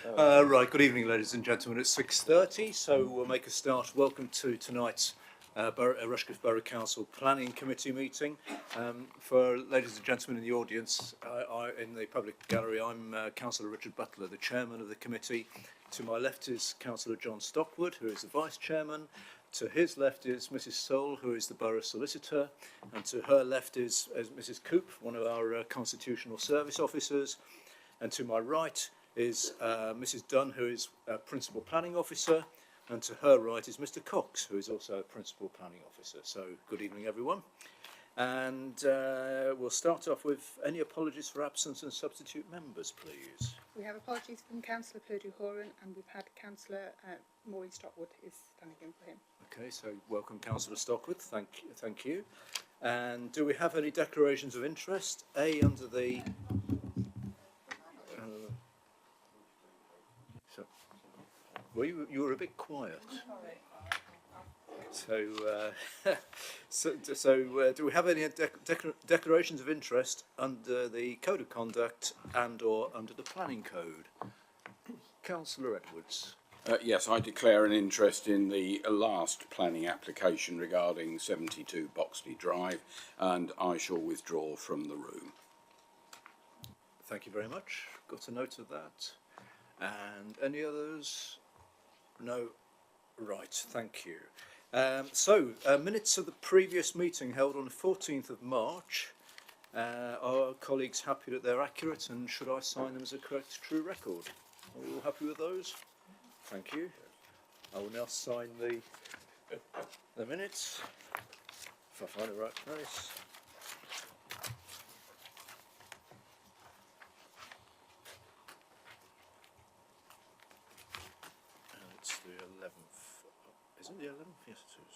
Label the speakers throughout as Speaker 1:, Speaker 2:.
Speaker 1: Right, good evening ladies and gentlemen. It's 6:30, so we'll make a start. Welcome to tonight's Rushcliffe Borough Council Planning Committee meeting. For ladies and gentlemen in the audience, in the public gallery, I'm Councillor Richard Butler, the chairman of the committee. To my left is Councillor John Stockwood, who is the vice chairman. To his left is Mrs. Soul, who is the borough solicitor, and to her left is Mrs. Coop, one of our constitutional service officers, and to my right is Mrs. Dunn, who is Principal Planning Officer, and to her right is Mr. Cox, who is also a Principal Planning Officer. So, good evening, everyone. And we'll start off with any apologies for absence and substitute members, please.
Speaker 2: We have apologies from Councillor Purdue-Horan, and we've had Councillor Maureen Stockwood is standing in for him. Okay, so welcome Councillor Stockwood, thank you. And do we have any declarations of interest? Under the... Well, you were a bit quiet. So do we have any declarations of interest under the Code of Conduct and or under the Planning Code? Councillor Edwards.
Speaker 3: Yes, I declare an interest in the last planning application regarding 72 Boxley Drive, and I shall withdraw from the room.
Speaker 1: Thank you very much. Got a note of that. And any others? No. Right, thank you. Minutes of the previous meeting held on the 14th of March. Are colleagues happy that they're accurate, and should I sign them as a correct, true record? Are you all happy with those? Thank you. I will now sign the minutes, if I find the right place. It's the 11th. Is it the 11th? Yes, it is.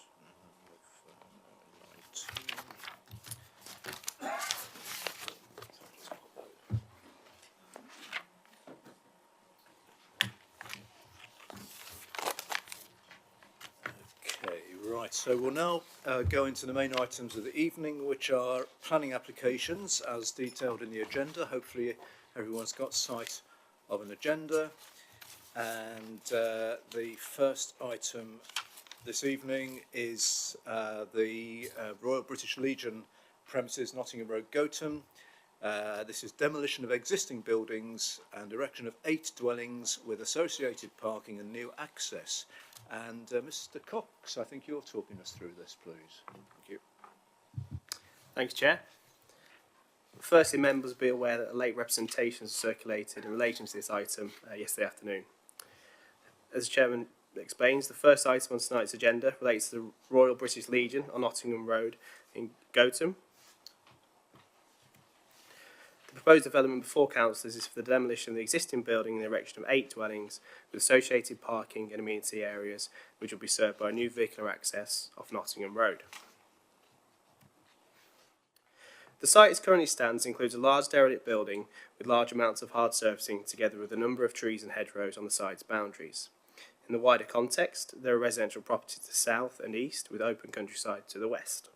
Speaker 1: Right, so we'll now go into the main items of the evening, which are planning applications as detailed in the agenda. Hopefully everyone's got sight of an agenda. And the first item this evening is the Royal British Legion premises, Nottingham Road, Gotham. This is demolition of existing buildings and erection of 8 dwellings with associated parking and new access. And Mr. Cox, I think you're talking us through this, please. Thank you.
Speaker 4: Thanks, Chair. Firstly, members will be aware that a late representation was circulated in relation to this item yesterday afternoon. As the Chairman explains, the first item on tonight's agenda relates to the Royal British Legion on Nottingham Road in Gotham. The proposed development before councillors is for the demolition of the existing building and the erection of 8 dwellings with associated parking and amenity areas, which will be served by new vehicular access off Nottingham Road. The site as currently stands includes a large derelict building with large amounts of hard surfacing together with a number of trees and hedgerows on the site's boundaries. In the wider context, there are residential properties to the south and east with open countryside to the west.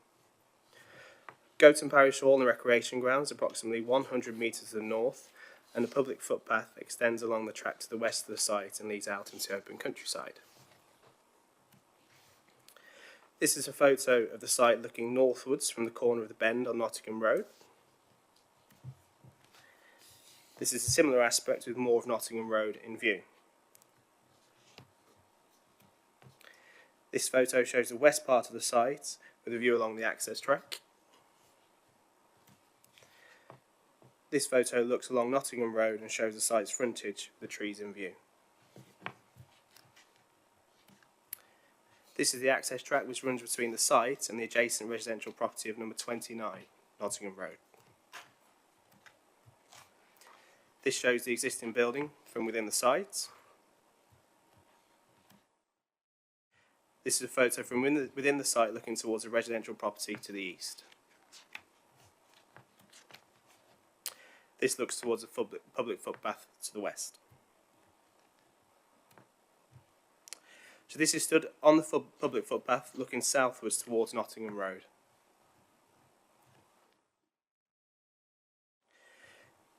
Speaker 4: Gotham Parish Hall and Recreation Grounds approximately 100 metres to the north, and a public footpath extends along the track to the west of the site and leads out into open countryside. This is a photo of the site looking northwards from the corner of the bend on Nottingham Road. This is a similar aspect with more of Nottingham Road in view. This photo shows the west part of the site with a view along the access track. This photo looks along Nottingham Road and shows the site's frontage with the trees in view. This is the access track which runs between the site and the adjacent residential property of number 29, Nottingham Road. This shows the existing building from within the site. This is a photo from within the site looking towards a residential property to the east. This looks towards a public footpath to the west. So this is stood on the public footpath looking southwards towards Nottingham Road.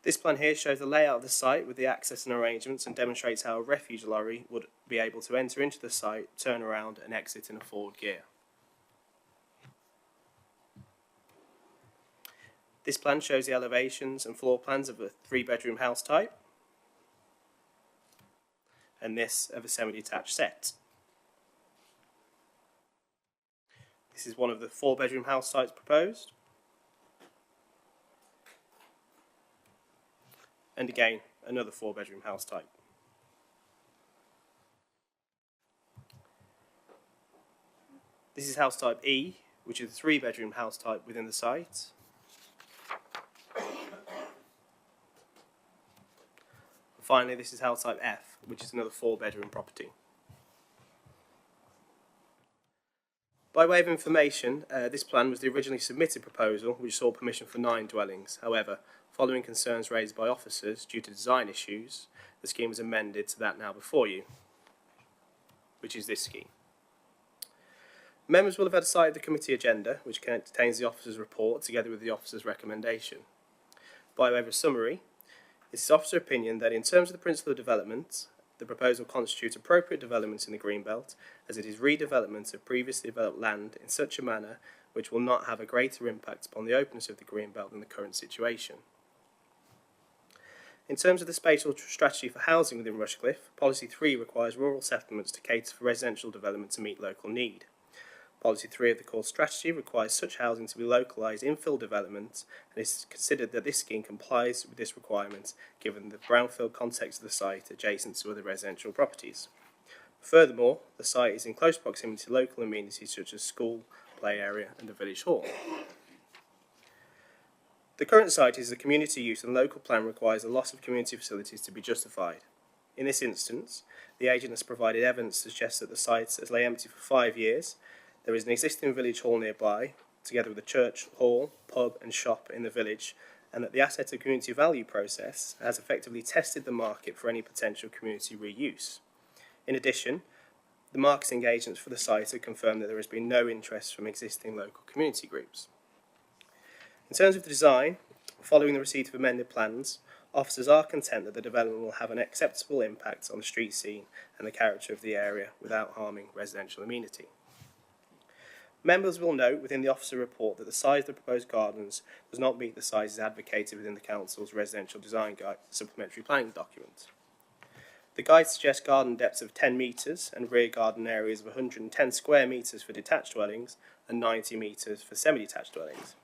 Speaker 4: This plan here shows the layout of the site with the access and arrangements and demonstrates how a refuge lorry would be able to enter into the site, turn around and exit in a forward gear. This plan shows the elevations and floor plans of a 3-bedroom house type and this of a semi-detached set. This is one of the 4-bedroom house types proposed. And again, another 4-bedroom house type. This is house type E, which is a 3-bedroom house type within the site. Finally, this is house type F, which is another 4-bedroom property. By way of information, this plan was the originally submitted proposal, which sought permission for 9 dwellings. However, following concerns raised by officers due to design issues, the scheme was amended to that now before you, which is this scheme. Members will have had a sight of the committee agenda, which contains the officer's report together with the officer's recommendation. By way of a summary, it is the officer's opinion that in terms of the principle of development, the proposal constitutes appropriate development in the Greenbelt, as it is redevelopment of previously developed land in such a manner which will not have a greater impact upon the openness of the Greenbelt than the current situation. In terms of the spatial strategy for housing within Rushcliffe, Policy 3 requires rural settlements to cater for residential development to meet local need. Policy 3 of the core strategy requires such housing to be localised infill development, and it is considered that this scheme complies with this requirement given the brownfield context of the site adjacent to other residential properties. Furthermore, the site is in close proximity to local amenities such as school, play area and the village hall. The current site is a community use and local plan requires the loss of community facilities to be justified. In this instance, the agent has provided evidence to suggest that the site has lay empty for 5 years. There is an existing village hall nearby, together with a church, hall, pub and shop in the village, and that the asset of community value process has effectively tested the market for any potential community reuse. In addition, the marketing agents for the site have confirmed that there has been no interest from existing local community groups. In terms of the design, following the receipt of amended plans, officers are content that the development will have an acceptable impact on the street scene and the character of the area without harming residential amenity. Members will note within the officer report that the size of the proposed gardens does not meet the sizes advocated within the Council's Residential Design Guide supplementary planning document. The guide suggests garden depths of 10 metres and rear garden areas of 110 square metres for detached dwellings and 90 metres for semi-detached dwellings.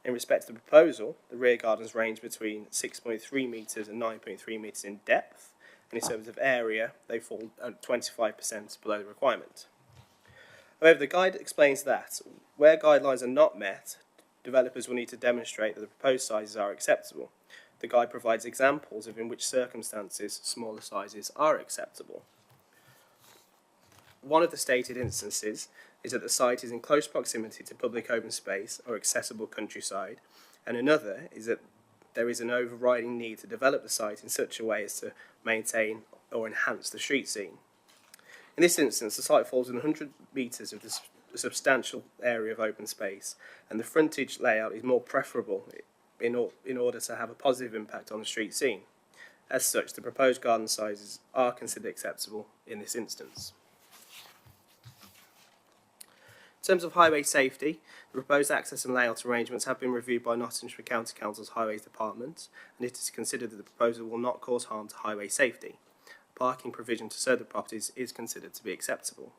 Speaker 4: In respect to the proposal, the rear gardens range between 6.3 metres and 9.3 metres in depth, and in terms of area, they fall at 25% below the requirement. However, the guide explains that, where guidelines are not met, developers will need to demonstrate that the proposed sizes are acceptable. The guide provides examples of in which circumstances smaller sizes are acceptable. One of the stated instances is that the site is in close proximity to public open space or accessible countryside, and another is that there is an overriding need to develop the site in such a way as to maintain or enhance the street scene. In this instance, the site falls within 100 metres of this substantial area of open space, and the frontage layout is more preferable in order to have a positive impact on the street scene. As such, the proposed garden sizes are considered acceptable in this instance. In terms of highway safety, the proposed access and layout arrangements have been reviewed by Nottinghamshire County Council's Highways Department, and it is considered that the proposal will not cause harm to highway safety. Parking provision to certain properties is considered to be acceptable.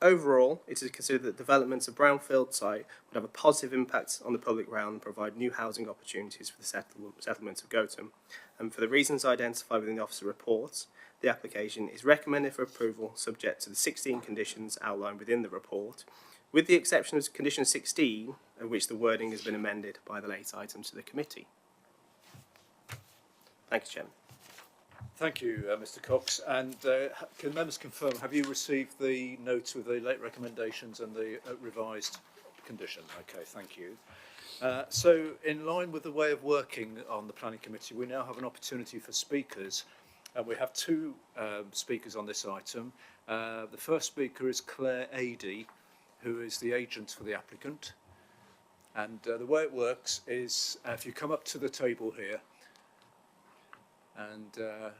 Speaker 4: Overall, it is considered that development of brownfield site would have a positive impact on the public realm and provide new housing opportunities for the settlement of Gotham. And for the reasons identified within the officer report, the application is recommended for approval subject to the 16 conditions outlined within the report, with the exception of condition 16, of which the wording has been amended by the late item to the committee. Thank you, Chairman.
Speaker 1: Thank you, Mr. Cox. And can members confirm, have you received the notes with the late recommendations and the revised condition? Okay, thank you. So in line with the way of working on the Planning Committee, we now have an opportunity for speakers. And we have 2 speakers on this item. The first speaker is Claire Adey, who is the agent for the applicant. And the way it works is if you come up to the table here and if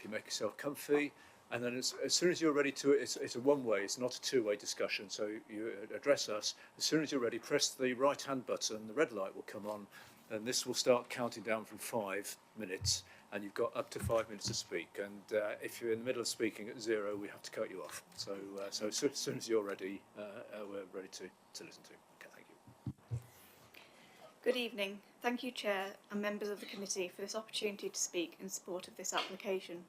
Speaker 1: you make yourself comfy, and then as soon as you're ready to, it's a one-way, it's not a two-way discussion, so you address us. As soon as you're ready, press the right-hand button, the red light will come on, and this will start counting down from 5 minutes, and you've got up to 5 minutes to speak. And if you're in the middle of speaking at 0, we have to cut you off. So as soon as you're ready, we're ready to listen to you. Okay, thank you.
Speaker 5: Good evening. Thank you, Chair and members of the committee, for this opportunity to speak in support of this application.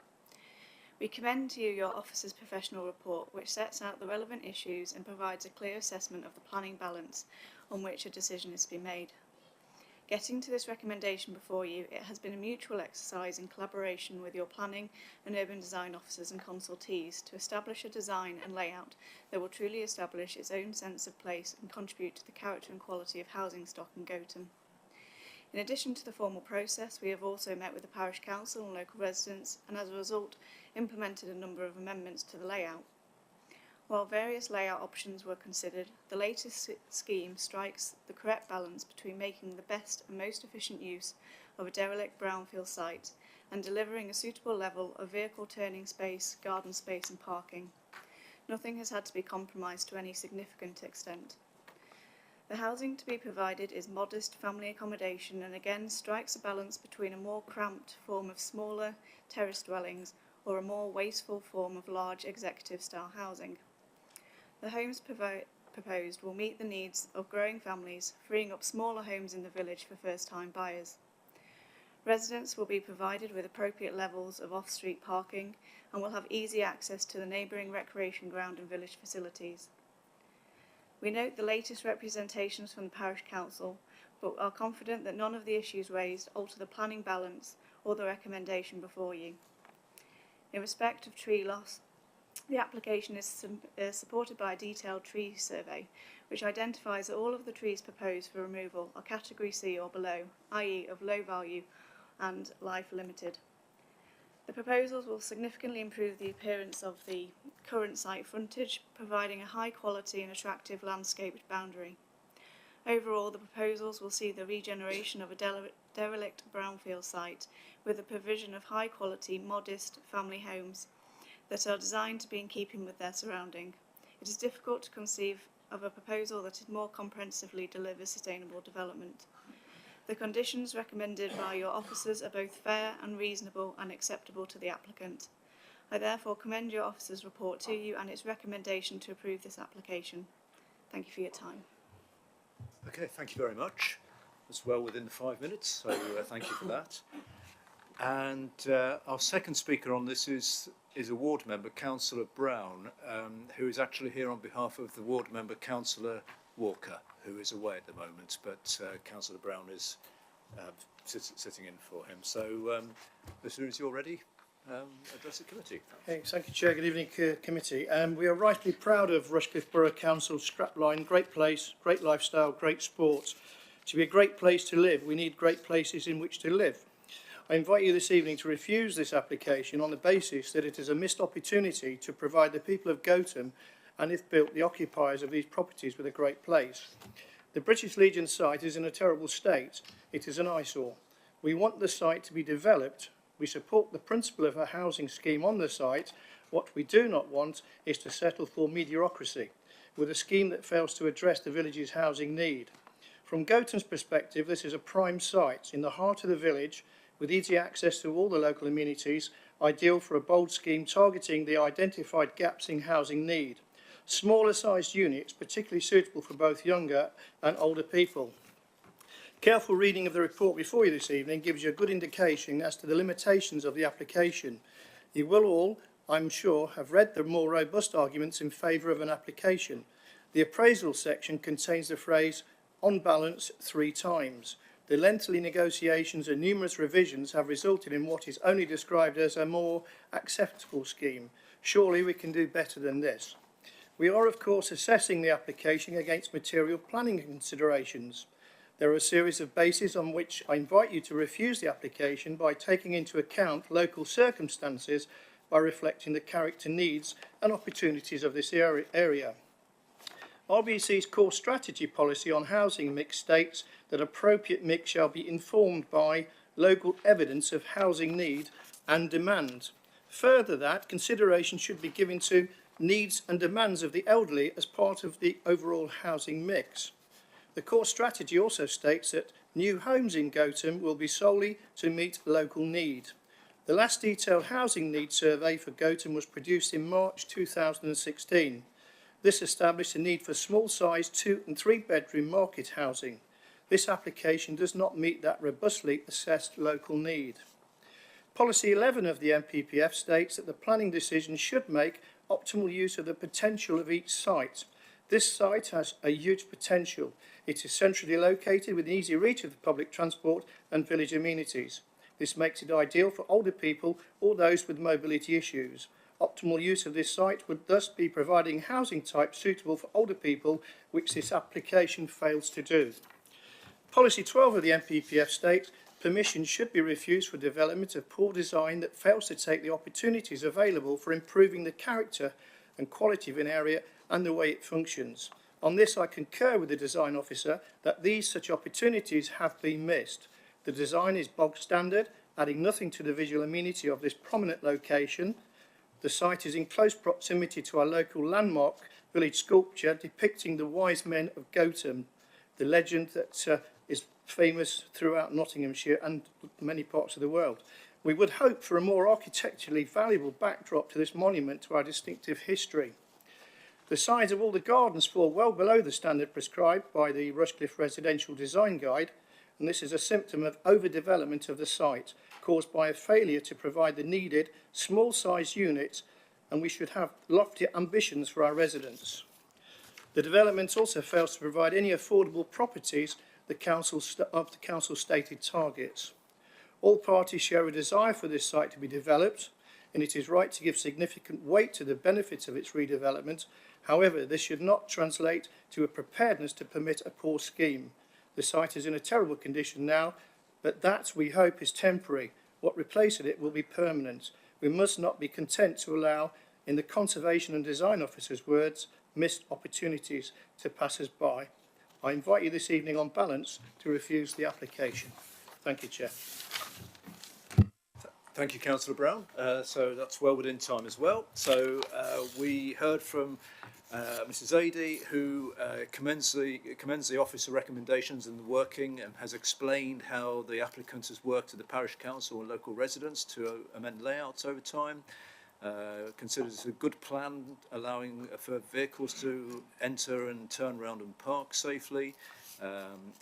Speaker 5: We commend to you your officer's professional report, which sets out the relevant issues and provides a clear assessment of the planning balance on which a decision is to be made. Getting to this recommendation before you, it has been a mutual exercise in collaboration with your planning and urban design officers and consultees to establish a design and layout that will truly establish its own sense of place and contribute to the character and quality of housing stock in Gotham. In addition to the formal process, we have also met with the Parish Council and local residents, and as a result implemented a number of amendments to the layout. While various layout options were considered, the latest scheme strikes the correct balance between making the best and most efficient use of a derelict brownfield site and delivering a suitable level of vehicle turning space, garden space and parking. Nothing has had to be compromised to any significant extent. The housing to be provided is modest family accommodation and again strikes a balance between a more cramped form of smaller terrace dwellings or a more wasteful form of large executive-style housing. The homes proposed will meet the needs of growing families, freeing up smaller homes in the village for first-time buyers. Residents will be provided with appropriate levels of off-street parking and will have easy access to the neighbouring recreation ground and village facilities. We note the latest representations from the Parish Council, but are confident that none of the issues raised alter the planning balance or the recommendation before you. In respect of tree loss, the application is supported by a detailed tree survey, which identifies that all of the trees proposed for removal are Category C or below, i.e. of low value and life limited. The proposals will significantly improve the appearance of the current site frontage, providing a high quality and attractive landscaped boundary. Overall, the proposals will see the regeneration of a derelict brownfield site with the provision of high quality, modest family homes that are designed to be in keeping with their surrounding. It is difficult to conceive of a proposal that more comprehensively delivers sustainable development. The conditions recommended by your officers are both fair and reasonable and acceptable to the applicant. I therefore commend your officer's report to you and its recommendation to approve this application. Thank you for your time.
Speaker 1: Okay, thank you very much. That's well within the 5 minutes, so thank you for that. And our second speaker on this is a ward member, Councillor Brown, who is actually here on behalf of the ward member, Councillor Walker, who is away at the moment, but Councillor Brown is sitting in for him. So as soon as you're ready, address the committee.
Speaker 6: Okay, thank you, Chair. Good evening, committee. We are rightly proud of Rushcliffe Borough Council's strapline: great place, great lifestyle, great sports. To be a great place to live, we need great places in which to live. I invite you this evening to refuse this application on the basis that it is a missed opportunity to provide the people of Gotham, and if built, the occupiers of these properties, with a great place. The British Legion site is in a terrible state. It is an eyesore. We want the site to be developed. We support the principle of a housing scheme on the site. What we do not want is to settle for mediocrity with a scheme that fails to address the village's housing need. From Gotham's perspective, this is a prime site in the heart of the village, with easy access to all the local amenities, ideal for a bold scheme targeting the identified gaps in housing need. Smaller sized units, particularly suitable for both younger and older people. Careful reading of the report before you this evening gives you a good indication as to the limitations of the application. You will all, I'm sure, have read the more robust arguments in favour of an application. The appraisal section contains the phrase, on balance, 3 times. The lengthy negotiations and numerous revisions have resulted in what is only described as a more acceptable scheme. Surely we can do better than this. We are, of course, assessing the application against material planning considerations. There are a series of bases on which I invite you to refuse the application by taking into account local circumstances, by reflecting the character, needs and opportunities of this area. RBC's core strategy policy on housing mix states that appropriate mix shall be informed by local evidence of housing need and demand. Further, that consideration should be given to needs and demands of the elderly as part of the overall housing mix. The core strategy also states that new homes in Gotham will be solely to meet local need. The last detailed housing needs survey for Gotham was produced in March 2016. This established a need for small-sized 2 and 3 bedroom market housing. This application does not meet that robustly assessed local need. Policy 11 of the NPPF states that the planning decision should make optimal use of the potential of each site. This site has a huge potential. It is centrally located within easy reach of the public transport and village amenities. This makes it ideal for older people or those with mobility issues. Optimal use of this site would thus be providing housing type suitable for older people, which this application fails to do. Policy 12 of the NPPF states permission should be refused for development of poor design that fails to take the opportunities available for improving the character and quality of an area and the way it functions. On this, I concur with the design officer that these such opportunities have been missed. The design is bog standard, adding nothing to the visual amenity of this prominent location. The site is in close proximity to our local landmark village sculpture depicting the wise men of Gotham, the legend that is famous throughout Nottinghamshire and many parts of the world. We would hope for a more architecturally valuable backdrop to this monument to our distinctive history. The size of all the gardens fall well below the standard prescribed by the Rushcliffe Residential Design Guide, and this is a symptom of overdevelopment of the site caused by a failure to provide the needed small-sized units, and we should have lofty ambitions for our residents. The development also fails to provide any affordable properties the council stated targets. All parties share a desire for this site to be developed, and it is right to give significant weight to the benefits of its redevelopment. However, this should not translate to a preparedness to permit a poor scheme. The site is in a terrible condition now, but that, we hope, is temporary. What replaces it will be permanent. We must not be content to allow, in the Conservation and Design Officer's words, missed opportunities to passers by. I invite you this evening on balance to refuse the application. Thank you, Chair.
Speaker 1: Thank you, Councillor Brown. So that's well within time as well. So we heard from Mrs. Adey, who commends the officer recommendations and the working, and has explained how the applicant has worked with the parish council and local residents to amend layouts over time. Considers it a good plan, allowing for vehicles to enter and turn around and park safely.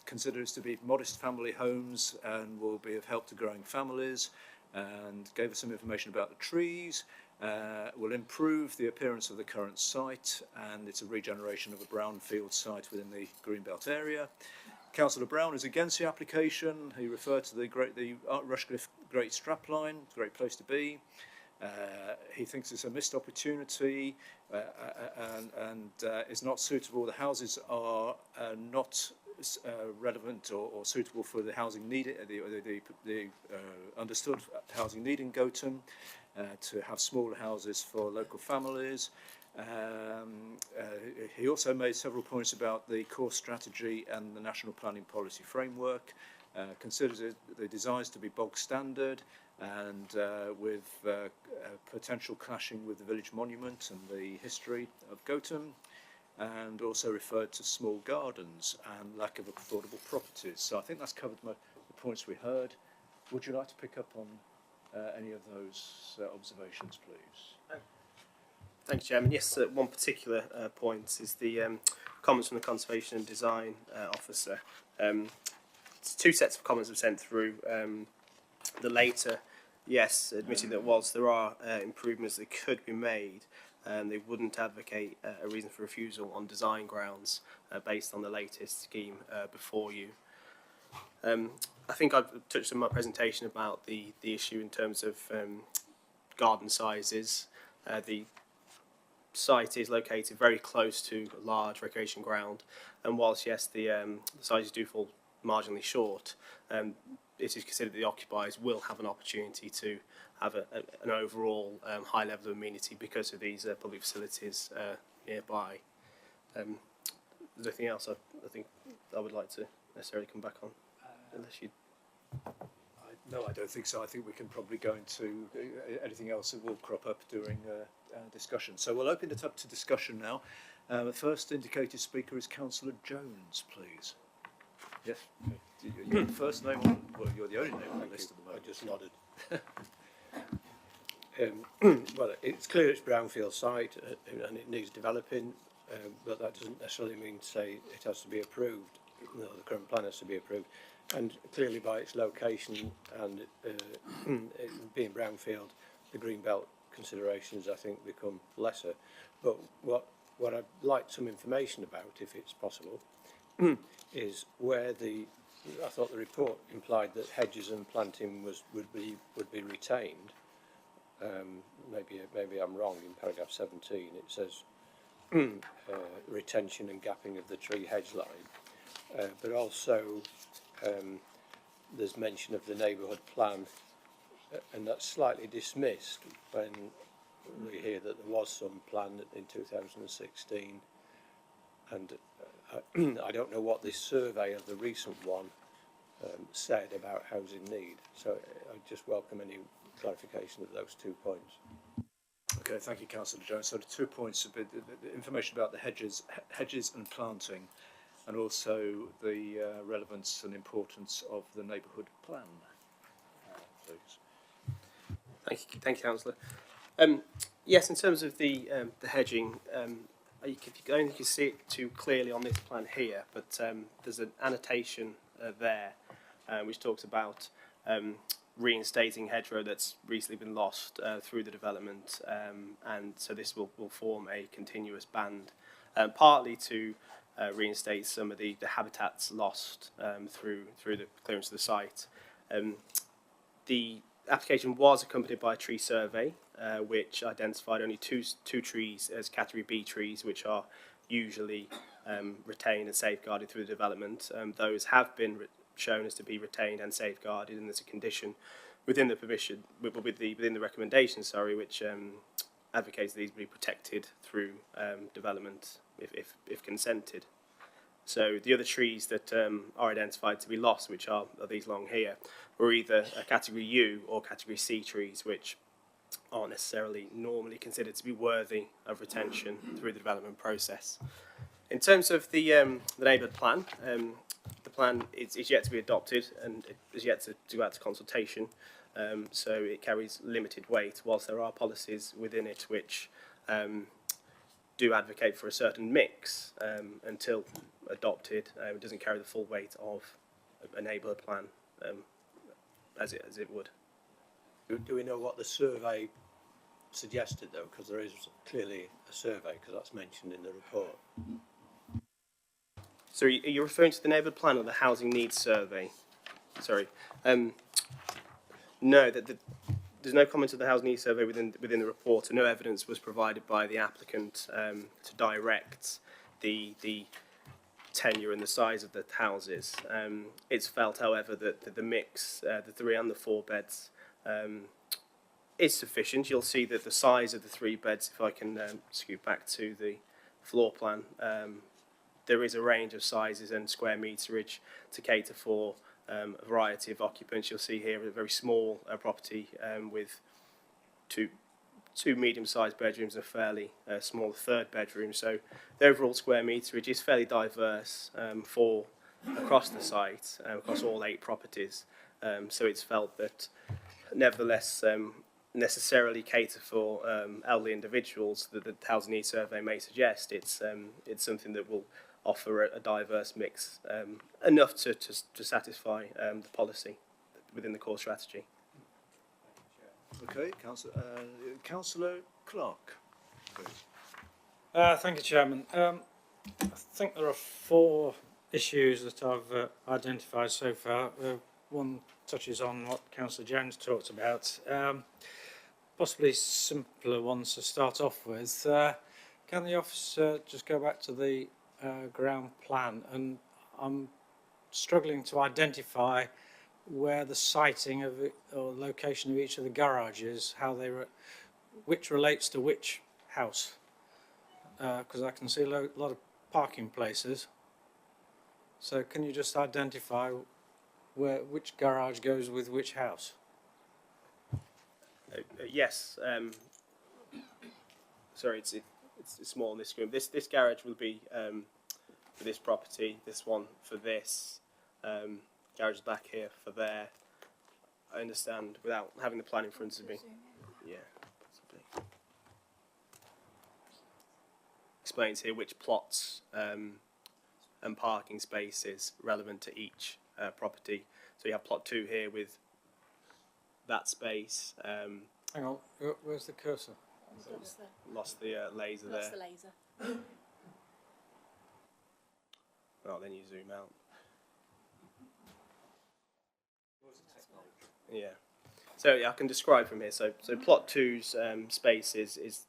Speaker 1: Considers to be modest family homes and will be of help to growing families, and gave us some information about the trees. Will improve the appearance of the current site, and it's a regeneration of a brownfield site within the Greenbelt area. Councillor Brown is against the application. He referred to the Rushcliffe Great Strapline, it's a great place to be. He thinks it's a missed opportunity and is not suitable. The houses are not relevant or suitable for the housing needed, the understood housing need in Gotham, to have smaller houses for local families. He also made several points about the core strategy and the national planning policy framework. Considers the designs to be bog standard and with potential clashing with the village monument and the history of Gotham, and also referred to small gardens and lack of affordable properties. So I think that's covered the points we heard. Would you like to pick up on any of those observations, please?
Speaker 4: Thank you, Chairman. Yes, one particular point is the comments from the Conservation and Design Officer. Two sets of comments have sent through. The later, yes, admitting that whilst there are improvements that could be made, they wouldn't advocate a reason for refusal on design grounds based on the latest scheme before you. I think I've touched in my presentation about the issue in terms of garden sizes. The site is located very close to a large recreation ground, and whilst yes the sizes do fall marginally short, it is considered that the occupiers will have an opportunity to have an overall high level of amenity because of these public facilities nearby. there's anything else I think I would like to necessarily come back on, unless you.
Speaker 1: No, I don't think so. I think we can probably go into anything else that will crop up during discussion. So we'll open it up to discussion now. The first indicated speaker is Councillor Jones, please. Yes, you're the first name on, well, you're the only name on the list at the moment.
Speaker 7: I just nodded. Well, it's clear it's brownfield site and it needs developing, but that doesn't necessarily mean to say it has to be approved. No, the current plan has to be approved. And clearly by its location and it being brownfield, the green belt considerations I think become lesser. But what I'd like some information about, if it's possible, is where I thought the report implied that hedges and planting would be retained. Maybe I'm wrong. In paragraph 17 it says retention and gapping of the tree hedge line, but also there's mention of the neighbourhood plan, and that's slightly dismissed when we hear that there was some plan in 2016, and I don't know what this survey of the recent one said about housing need, so I just welcome any clarification of those 2 points.
Speaker 1: Okay, thank you, Councillor Jones. So the 2 points, the information about the hedges and planting, and also the relevance and importance of the neighbourhood plan. Please.
Speaker 4: Thank you, Councillor. Yes, in terms of the hedging, you can see it too clearly on this plan here, but there's an annotation there which talks about reinstating hedgerow that's recently been lost through the development, and so this will form a continuous band, partly to reinstate some of the habitats lost through the clearance of the site. The application was accompanied by a tree survey which identified only two trees as category B trees, which are usually retained and safeguarded through the development. Those have been shown as to be retained and safeguarded, and there's a condition within the permission, within the recommendation, which advocates these be protected through development if consented. So the other trees that are identified to be lost, which are these along here, were either a category U or category C trees, which aren't necessarily normally considered to be worthy of retention through the development process. In terms of the neighbourhood plan, the plan is yet to be adopted and it is yet to go out to consultation, so it carries limited weight, whilst there are policies within it which do advocate for a certain mix. Until adopted, it doesn't carry the full weight of a neighbourhood plan as it would.
Speaker 7: Do we know what the survey suggested though? Because there is clearly a survey, because that's mentioned in the report.
Speaker 4: So are you referring to the neighbourhood plan or the housing needs survey? Sorry. No, there's no comment of the housing needs survey within the report, and no evidence was provided by the applicant to direct the tenure and the size of the houses. It's felt, however, that the mix, the 3 and the 4 beds, is sufficient. You'll see that the size of the 3 beds, if I can scoot back to the floor plan, there is a range of sizes and square meterage to cater for a variety of occupants. You'll see here a very small property with two medium-sized bedrooms and a fairly small 3rd bedroom. So the overall square meterage is fairly diverse across the site, across all 8 properties. So it's felt that nevertheless necessarily cater for elderly individuals that the housing needs survey may suggest. It's something that will offer a diverse mix, enough to satisfy the policy within the core strategy.
Speaker 1: Okay, Councillor Clark, please.
Speaker 8: Thank you, Chairman. I think there are 4 issues that I've identified so far. One touches on what Councillor Jones talked about. Possibly simpler ones to start off with. Can the office just go back to the ground plan? And I'm struggling to identify where the siting of it, or location of each of the garages, which relates to which house, because I can see a lot of parking places. So can you just identify which garage goes with which house?
Speaker 4: Yes. Sorry, it's small on this screen. This garage will be for this property. This one for this. Garage back here for there. I understand without having the plan in front of me. Yeah. Possibly. Explains here which plots and parking spaces relevant to each property. So you have plot 2 here with that space.
Speaker 8: Hang on, where's the cursor?
Speaker 4: Lost the laser there.
Speaker 9: Lost the laser.
Speaker 4: Oh, then you zoom out. Yeah. So yeah, I can describe from here. So plot 2's space is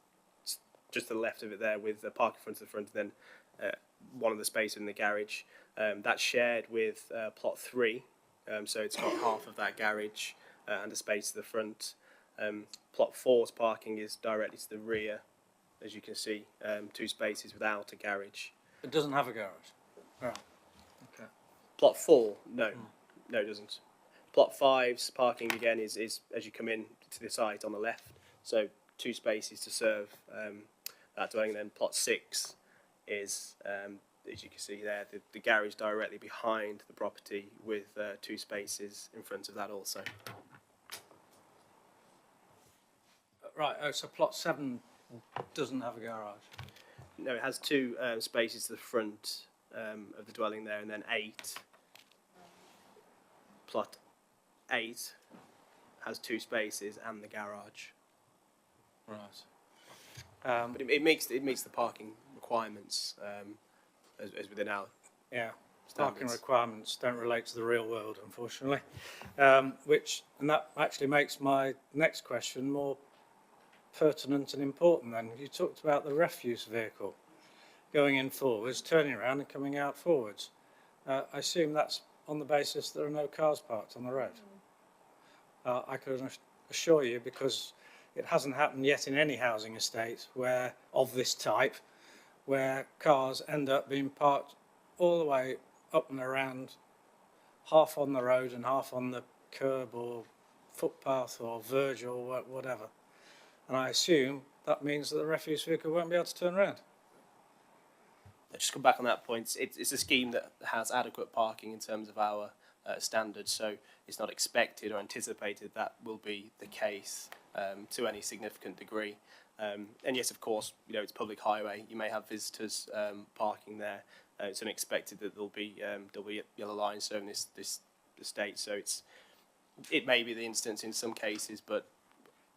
Speaker 4: just to the left of it there, with the park in front of the front, and then one of the spaces in the garage. That's shared with plot 3. So it's got half of that garage and a space to the front. Plot 4's parking is directly to the rear, as you can see. 2 spaces without a garage.
Speaker 8: It doesn't have a garage. Right. Okay.
Speaker 4: Plot 4, no, no, it doesn't. Plot 5's parking again is as you come in to the site on the left, so 2 spaces to serve that dwelling. Then plot 6 is, as you can see there, the garage directly behind the property with 2 spaces in front of that also.
Speaker 8: Right. Oh, so plot 7 doesn't have a garage.
Speaker 4: No, it has 2 spaces to the front of the dwelling there, and then 8. Plot 8 has 2 spaces and the garage.
Speaker 8: Right.
Speaker 4: But it meets the parking requirements as within our
Speaker 8: Yeah.
Speaker 4: standards.
Speaker 8: Parking requirements don't relate to the real world, unfortunately. And that actually makes my next question more pertinent and important then. You talked about the refuse vehicle going in forwards, turning around and coming out forwards. I assume that's on the basis there are no cars parked on the road. I can assure you, because it hasn't happened yet in any housing estate where of this type, where cars end up being parked all the way up and around, half on the road and half on the curb or footpath or verge or whatever. And I assume that means that the refuse vehicle won't be able to turn around.
Speaker 4: Just come back on that point. It's a scheme that has adequate parking in terms of our standards, so it's not expected or anticipated that will be the case to any significant degree. And yes, of course, it's public highway. You may have visitors parking there. It's unexpected that there'll be yellow lines serving this estate. So it may be the instance in some cases, but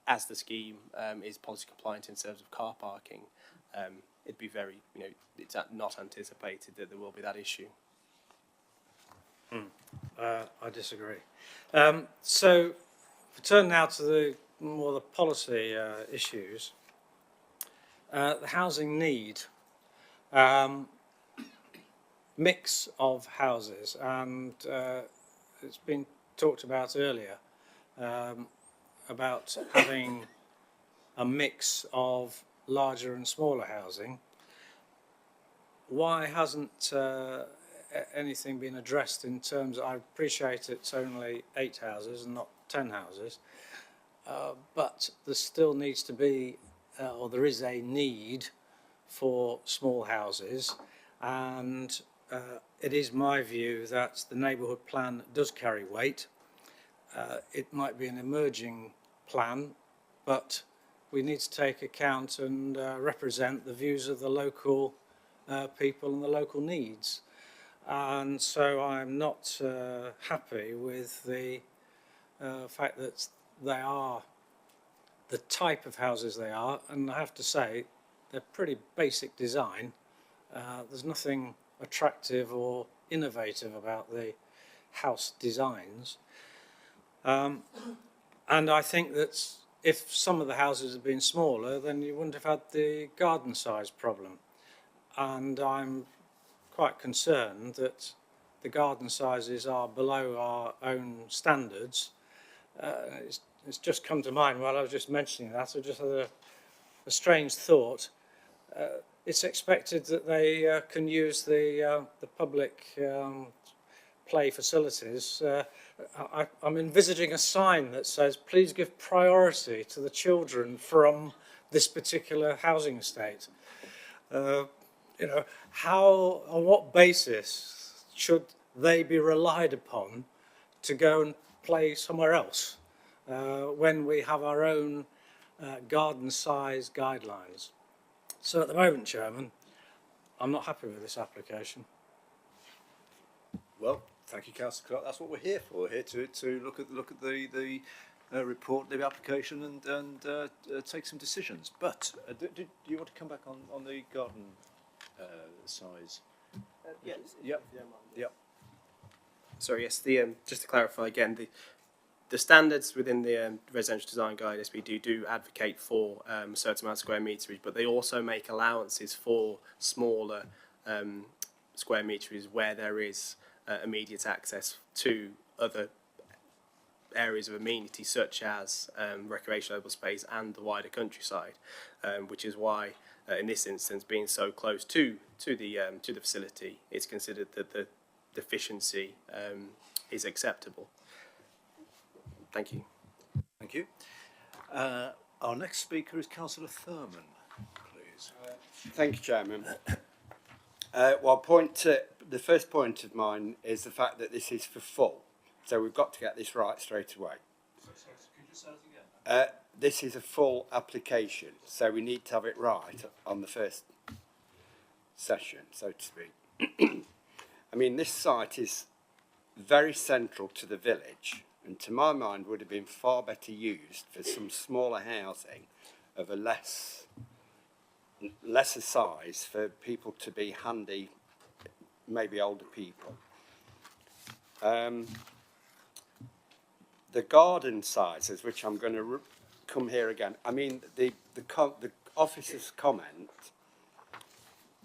Speaker 4: as the scheme is policy compliant in terms of car parking, it'd be very, it's not anticipated that there will be that issue.
Speaker 8: I disagree. So, if we turn now to the policy issues, the housing need, mix of houses, and it's been talked about earlier about having a mix of larger and smaller housing. Why hasn't anything been addressed in terms of, I appreciate it's only 8 houses and not 10 houses, but there still needs to be, or there is a need for small houses, and it is my view that the neighbourhood plan does carry weight. It might be an emerging plan, but we need to take account and represent the views of the local people and the local needs. And so I'm not happy with the fact that they are the type of houses they are, and I have to say they're pretty basic design. There's nothing attractive or innovative about the house designs. And I think that if some of the houses had been smaller, then you wouldn't have had the garden size problem. And I'm quite concerned that the garden sizes are below our own standards. It's just come to mind while I was just mentioning that. I just had a strange thought. it's expected that they can use the public play facilities. I'm envisaging a sign that says, please give priority to the children from this particular housing estate. You know, how, on what basis should they be relied upon to go and play somewhere else when we have our own garden size guidelines? So at the moment, Chairman, I'm not happy with this application.
Speaker 1: Well, thank you, Councillor Clark. That's what we're here for. We're here to look at the report, the application, and take some decisions. But do you want to come back on the garden size?
Speaker 4: Yes.
Speaker 1: Yep. Yep.
Speaker 4: Sorry, yes. Just to clarify again, the standards within the residential design guide SPD do advocate for a certain amount of square meterage, but they also make allowances for smaller square meterage where there is immediate access to other areas of amenity such as recreational open space and the wider countryside, which is why in this instance, being so close to the facility, it's considered that the deficiency is acceptable. Thank you.
Speaker 1: Thank you. Our next speaker is Councillor Thurman, please.
Speaker 9: Thank you, Chairman. The first point of mine is the fact that this is for full, so we've got to get this right straight away.
Speaker 1: Sorry, could you say it again?
Speaker 9: This is a full application, so we need to have it right on the first session, so to speak. I mean, this site is very central to the village, and to my mind would have been far better used for some smaller housing of a lesser size for people to be handy, maybe older people. The garden sizes, which I'm going to come here again. I mean, the officer's comment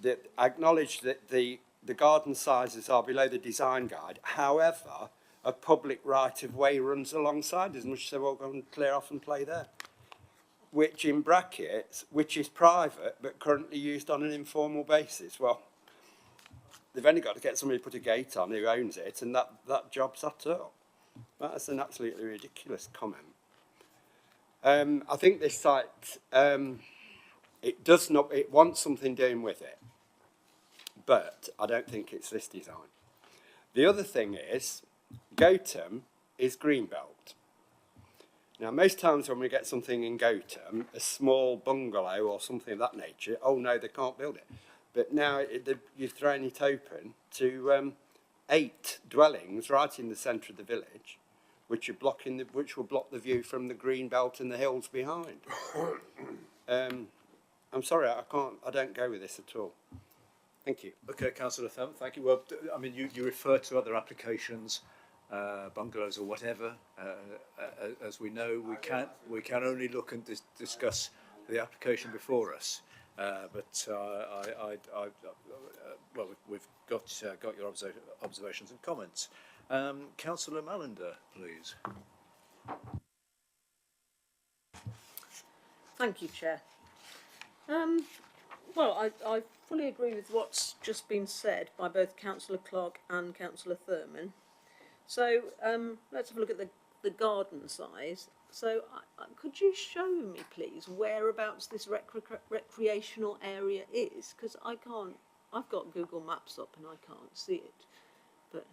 Speaker 9: that acknowledged that the garden sizes are below the design guide. However, a public right-of-way runs alongside, as much as they won't go and clear off and play there. Which, in brackets, which is private, but currently used on an informal basis. Well, they've only got to get somebody to put a gate on who owns it, and that job's set up. That's an absolutely ridiculous comment. I think this site, it wants something doing with it, but I don't think it's this design. The other thing is, Gotham is Greenbelt. Now, most times when we get something in Gotham, a small bungalow or something of that nature, oh no, they can't build it. But now you're throwing it open to 8 dwellings right in the centre of the village, which will block the view from the green belt and the hills behind. I'm sorry, I don't go with this at all. Thank you.
Speaker 1: Okay, Councillor Thurman, thank you. Well, I mean, you refer to other applications, bungalows or whatever. As we know, we can only look and discuss the application before us. Well, we've got your observations and comments. Councillor Mallender, please.
Speaker 10: Thank you, Chair. Well, I fully agree with what's just been said by both Councillor Clark and Councillor Thurman. So let's have a look at the garden size. So could you show me, please, whereabouts this recreational area is? Because I've got Google Maps up and I can't see it. But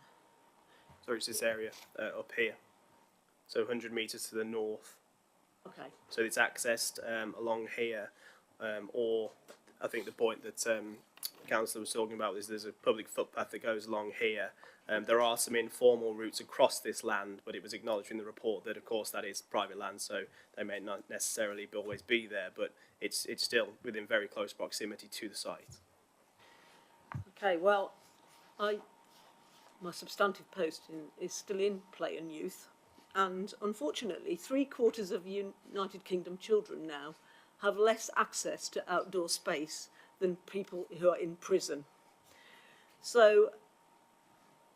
Speaker 4: So it's this area up here, so 100 metres to the north.
Speaker 10: okay.
Speaker 4: So it's accessed along here, or I think the point that Councillor was talking about is there's a public footpath that goes along here. There are some informal routes across this land, but it was acknowledged in the report that, of course, that is private land, so they may not necessarily always be there, but it's still within very close proximity to the site.
Speaker 10: Okay, well, my substantive post is still in Play and Youth, and unfortunately 3/4 of United Kingdom children now have less access to outdoor space than people who are in prison. So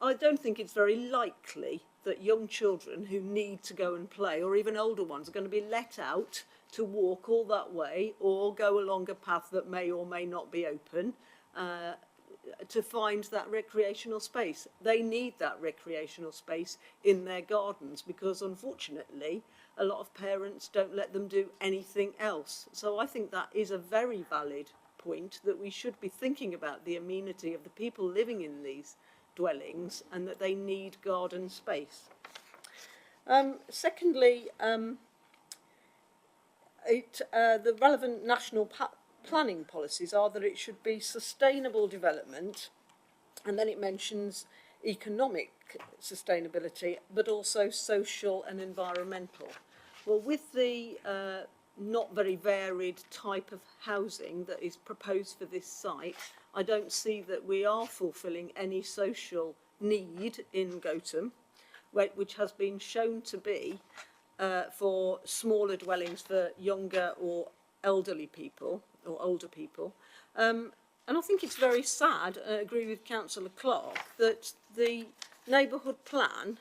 Speaker 10: I don't think it's very likely that young children who need to go and play, or even older ones, are going to be let out to walk all that way or go along a path that may or may not be open to find that recreational space. They need that recreational space in their gardens because unfortunately a lot of parents don't let them do anything else. So I think that is a very valid point, that we should be thinking about the amenity of the people living in these dwellings and that they need garden space. Secondly, the relevant national planning policies are that it should be sustainable development, and then it mentions economic sustainability, but also social and environmental. Well, with the not very varied type of housing that is proposed for this site, I don't see that we are fulfilling any social need in Gotham, which has been shown to be for smaller dwellings for younger or elderly people or older people. And I think it's very sad, I agree with Councillor Clark, that the neighbourhood plan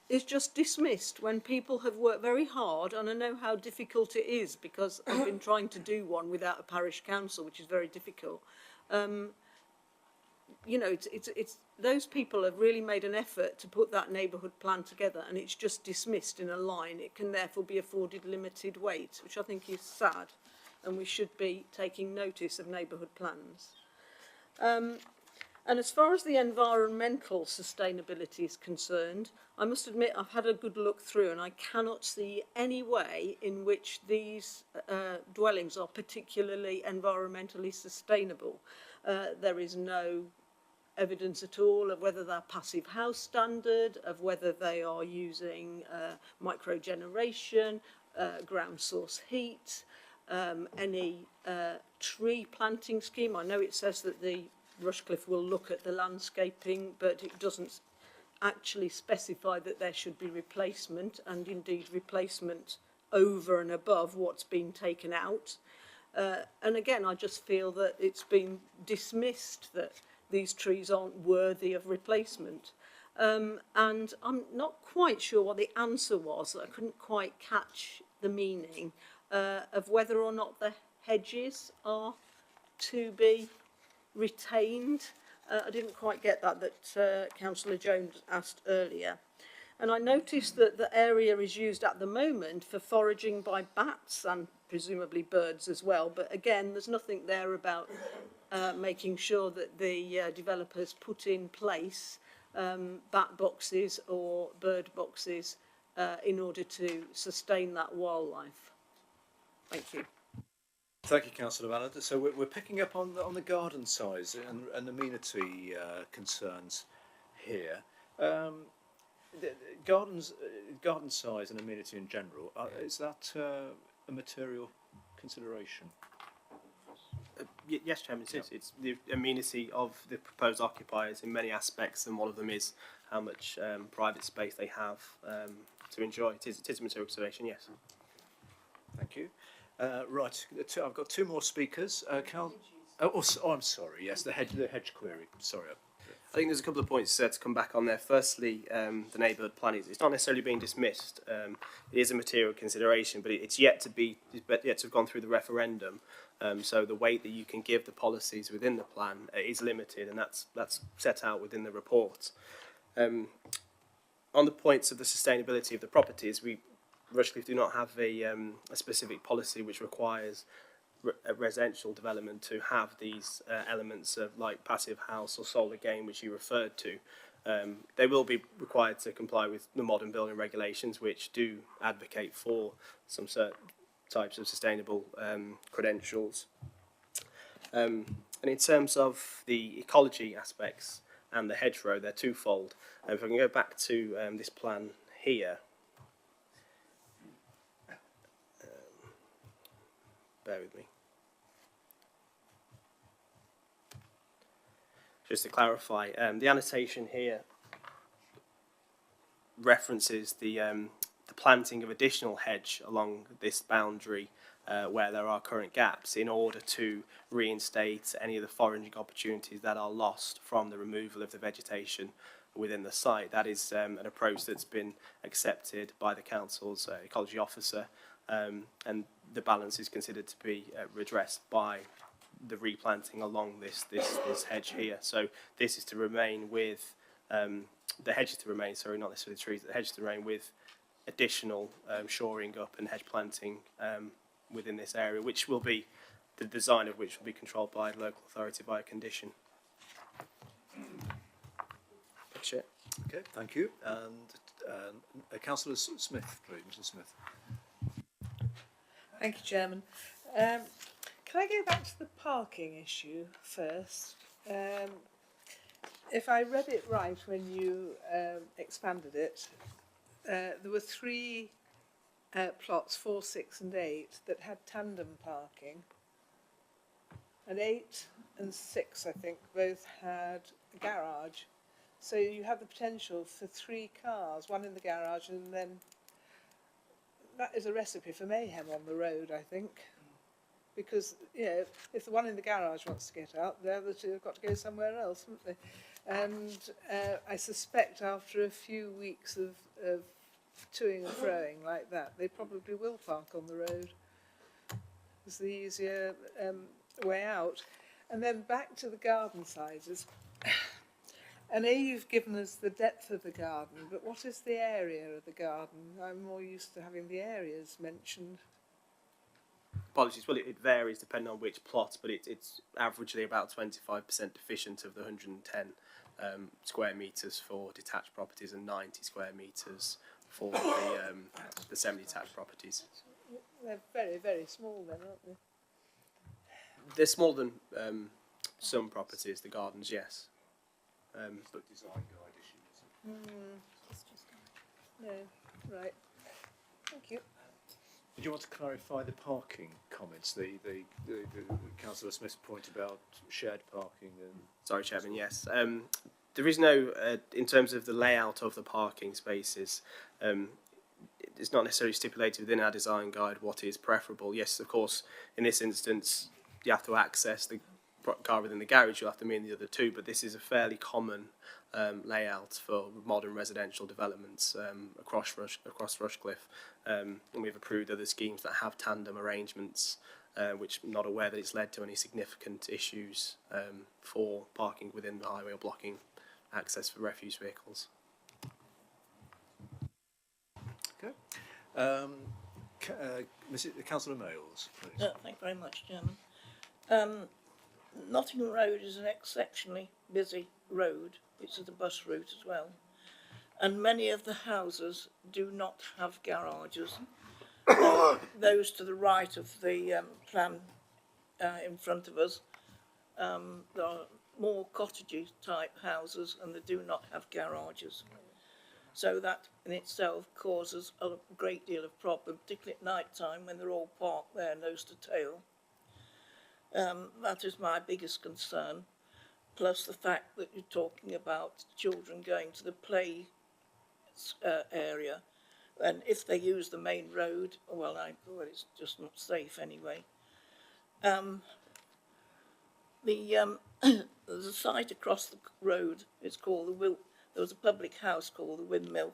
Speaker 10: is just dismissed when people have worked very hard, and I know how difficult it is because I've been trying to do one without a parish council, which is very difficult. You know, it's those people have really made an effort to put that neighbourhood plan together, and it's just dismissed in a line. It can therefore be afforded limited weight, which I think is sad, and we should be taking notice of neighbourhood plans. And as far as the environmental sustainability is concerned, I must admit I've had a good look through and I cannot see any way in which these dwellings are particularly environmentally sustainable. There is no evidence at all of whether they're passive house standard, of whether they are using microgeneration, ground source heat, any tree planting scheme. I know it says that the Rushcliffe will look at the landscaping, but it doesn't actually specify that there should be replacement, and indeed replacement over and above what's been taken out. And again, I just feel that it's been dismissed that these trees aren't worthy of replacement. And I'm not quite sure what the answer was. I couldn't quite catch the meaning of whether or not the hedges are to be retained. I didn't quite get that Councillor Jones asked earlier. And I noticed that the area is used at the moment for foraging by bats and presumably birds as well. But again, there's nothing there about making sure that the developers put in place bat boxes or bird boxes in order to sustain that wildlife. Thank you.
Speaker 1: Thank you, Councillor Mallard. So we're picking up on the garden size and amenity concerns here. Garden size and amenity in general, is that a material consideration?
Speaker 4: Yes, Chairman, it is. It's the amenity of the proposed occupiers in many aspects, and one of them is how much private space they have to enjoy. It is a material consideration, yes.
Speaker 1: Thank you. Right, I've got two more speakers. I'm sorry. Yes, the hedge query. Sorry.
Speaker 4: I think there's a couple of points to come back on there. Firstly, the neighbourhood plan it's not necessarily being dismissed. It is a material consideration, but it's yet to have gone through the referendum. So the weight that you can give the policies within the plan is limited, and that's set out within the report. On the points of the sustainability of the properties, Rushcliffe do not have a specific policy which requires a residential development to have these elements of like passive house or solar gain, which you referred to. They will be required to comply with the modern building regulations, which do advocate for some certain types of sustainable credentials. And in terms of the ecology aspects and the hedgerow, they're twofold. If I can go back to this plan here. Bear with me. Just to clarify, the annotation here references the planting of additional hedge along this boundary where there are current gaps in order to reinstate any of the foraging opportunities that are lost from the removal of the vegetation within the site. That is an approach that's been accepted by the council's ecology officer, and the balance is considered to be redressed by the replanting along this hedge here. So this is to remain with the hedge is to remain, sorry, not necessarily the trees, the hedge to remain with additional shoring up and hedge planting within this area, which will be, the design of which will be controlled by the local authority by a condition. Picture.
Speaker 1: Okay, thank you. And Councillor Smith, please, Mrs. Smith.
Speaker 11: Thank you, Chairman. Can I go back to the parking issue first? If I read it right when you expanded it, there were three plots, 4, 6 and 8, that had tandem parking. And 8 and 6, I think, both had a garage. So you have the potential for 3 cars, one in the garage, and then that is a recipe for mayhem on the road, I think. Because, you know, if the one in the garage wants to get out, the other two have got to go somewhere else, haven't they? And I suspect after a few weeks of toing and froing like that, they probably will park on the road. It's the easier way out. And then back to the garden sizes. I know you've given us the depth of the garden, but what is the area of the garden? I'm more used to having the areas mentioned.
Speaker 4: Apologies, well it varies depending on which plot, but it's averagely about 25% deficient of the 110 square metres for detached properties and 90 square metres for the semi-detached properties.
Speaker 11: They're very, very small then, aren't they?
Speaker 4: They're smaller than some properties, the gardens, yes. But
Speaker 1: design guide issues.
Speaker 11: No, right. Thank you.
Speaker 1: Did you want to clarify the parking comments? The Councillor Smith's point about shared parking and...
Speaker 4: Sorry, Chairman, yes. There is no, in terms of the layout of the parking spaces, it's not necessarily stipulated within our design guide what is preferable. Yes, of course, in this instance, you have to access the car within the garage, you'll have to mean the other two, but this is a fairly common layout for modern residential developments across Rushcliffe, and we've approved other schemes that have tandem arrangements, which I'm not aware that it's led to any significant issues for parking within the highway or blocking access for refuse vehicles.
Speaker 1: Okay. Councillor Mayles, please.
Speaker 12: Thank you very much, Chairman. Nottingham Road is an exceptionally busy road. It's a bus route as well. And many of the houses do not have garages. Those to the right of the plan in front of us, there are more cottagey type houses and they do not have garages. So that in itself causes a great deal of problem, particularly at night time when they're all parked there nose to tail. That is my biggest concern, plus the fact that you're talking about children going to the play area, and if they use the main road, well, it's just not safe anyway. There's a site across the road, it's called there was a public house called the Windmill,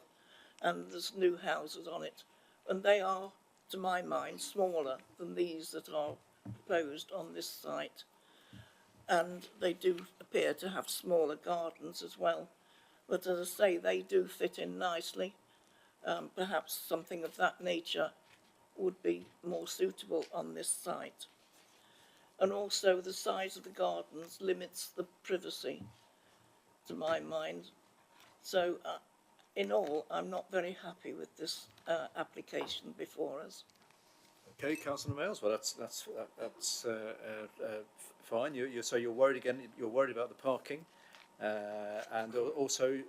Speaker 12: and there's new houses on it, and they are, to my mind, smaller than these that are proposed on this site, and they do appear to have smaller gardens as well, but as I say, they do fit in nicely. Perhaps something of that nature would be more suitable on this site. And also the size of the gardens limits the privacy, to my mind. So in all, I'm not very happy with this application before us.
Speaker 1: Okay, Councillor Mayles. Well, that's fine. So you're worried again. You're worried about the parking, and also,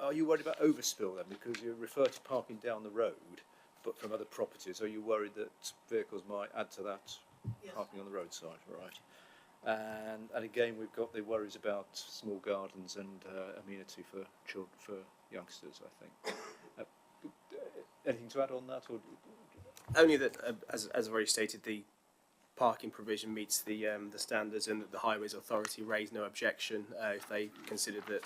Speaker 1: are you worried about overspill then? Because you refer to parking down the road, but from other properties. Are you worried that vehicles might add to that parking on the roadside? Right. And again, we've got the worries about small gardens and amenity for children, for youngsters, I think. Anything to add on that? Or
Speaker 4: only that, as I've already stated, the parking provision meets the standards, and that the Highways Authority raised no objection if they considered that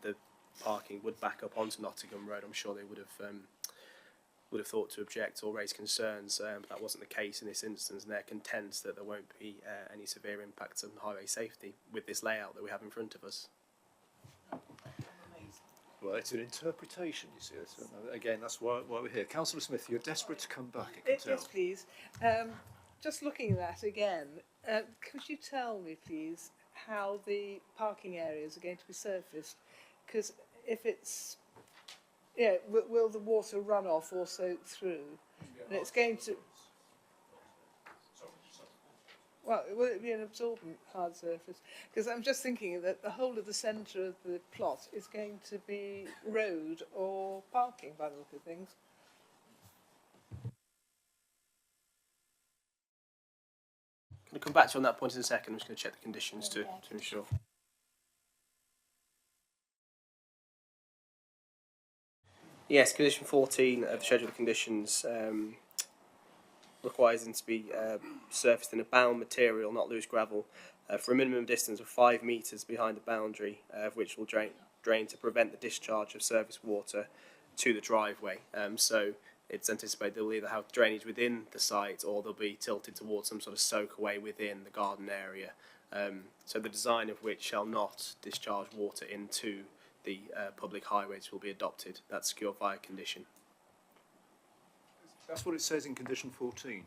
Speaker 4: the parking would back up onto Nottingham Road. I'm sure they would would have thought to object or raise concerns, but that wasn't the case in this instance, and they're content that there won't be any severe impacts on highway safety with this layout that we have in front of us.
Speaker 1: Well, it's an interpretation, you see. So, again, that's why we're here. Councillor Smith, you're desperate to come back, I can tell.
Speaker 11: Yes, please. Just looking at that again, could you tell me, please, how the parking areas are going to be surfaced? Because if it's, yeah, will the water run off also through? And it's going to, well, will it be an absorbent hard surface? Because I'm just thinking that the whole of the centre of the plot is going to be road or parking by the look of things.
Speaker 4: Can I come back to you on that point in a second? I'm just going to check the conditions to ensure. Yes, condition 14 of the schedule of conditions requires them to be surfaced in a bound material, not loose gravel, for a minimum distance of 5 metres behind the boundary, of which will drain to prevent the discharge of surface water to the driveway. So it's anticipated they'll either have drainage within the site or they'll be tilted towards some sort of soak away within the garden area. So the design of which shall not discharge water into the public highways will be adopted. That's secured via condition.
Speaker 1: That's what it says in condition 14.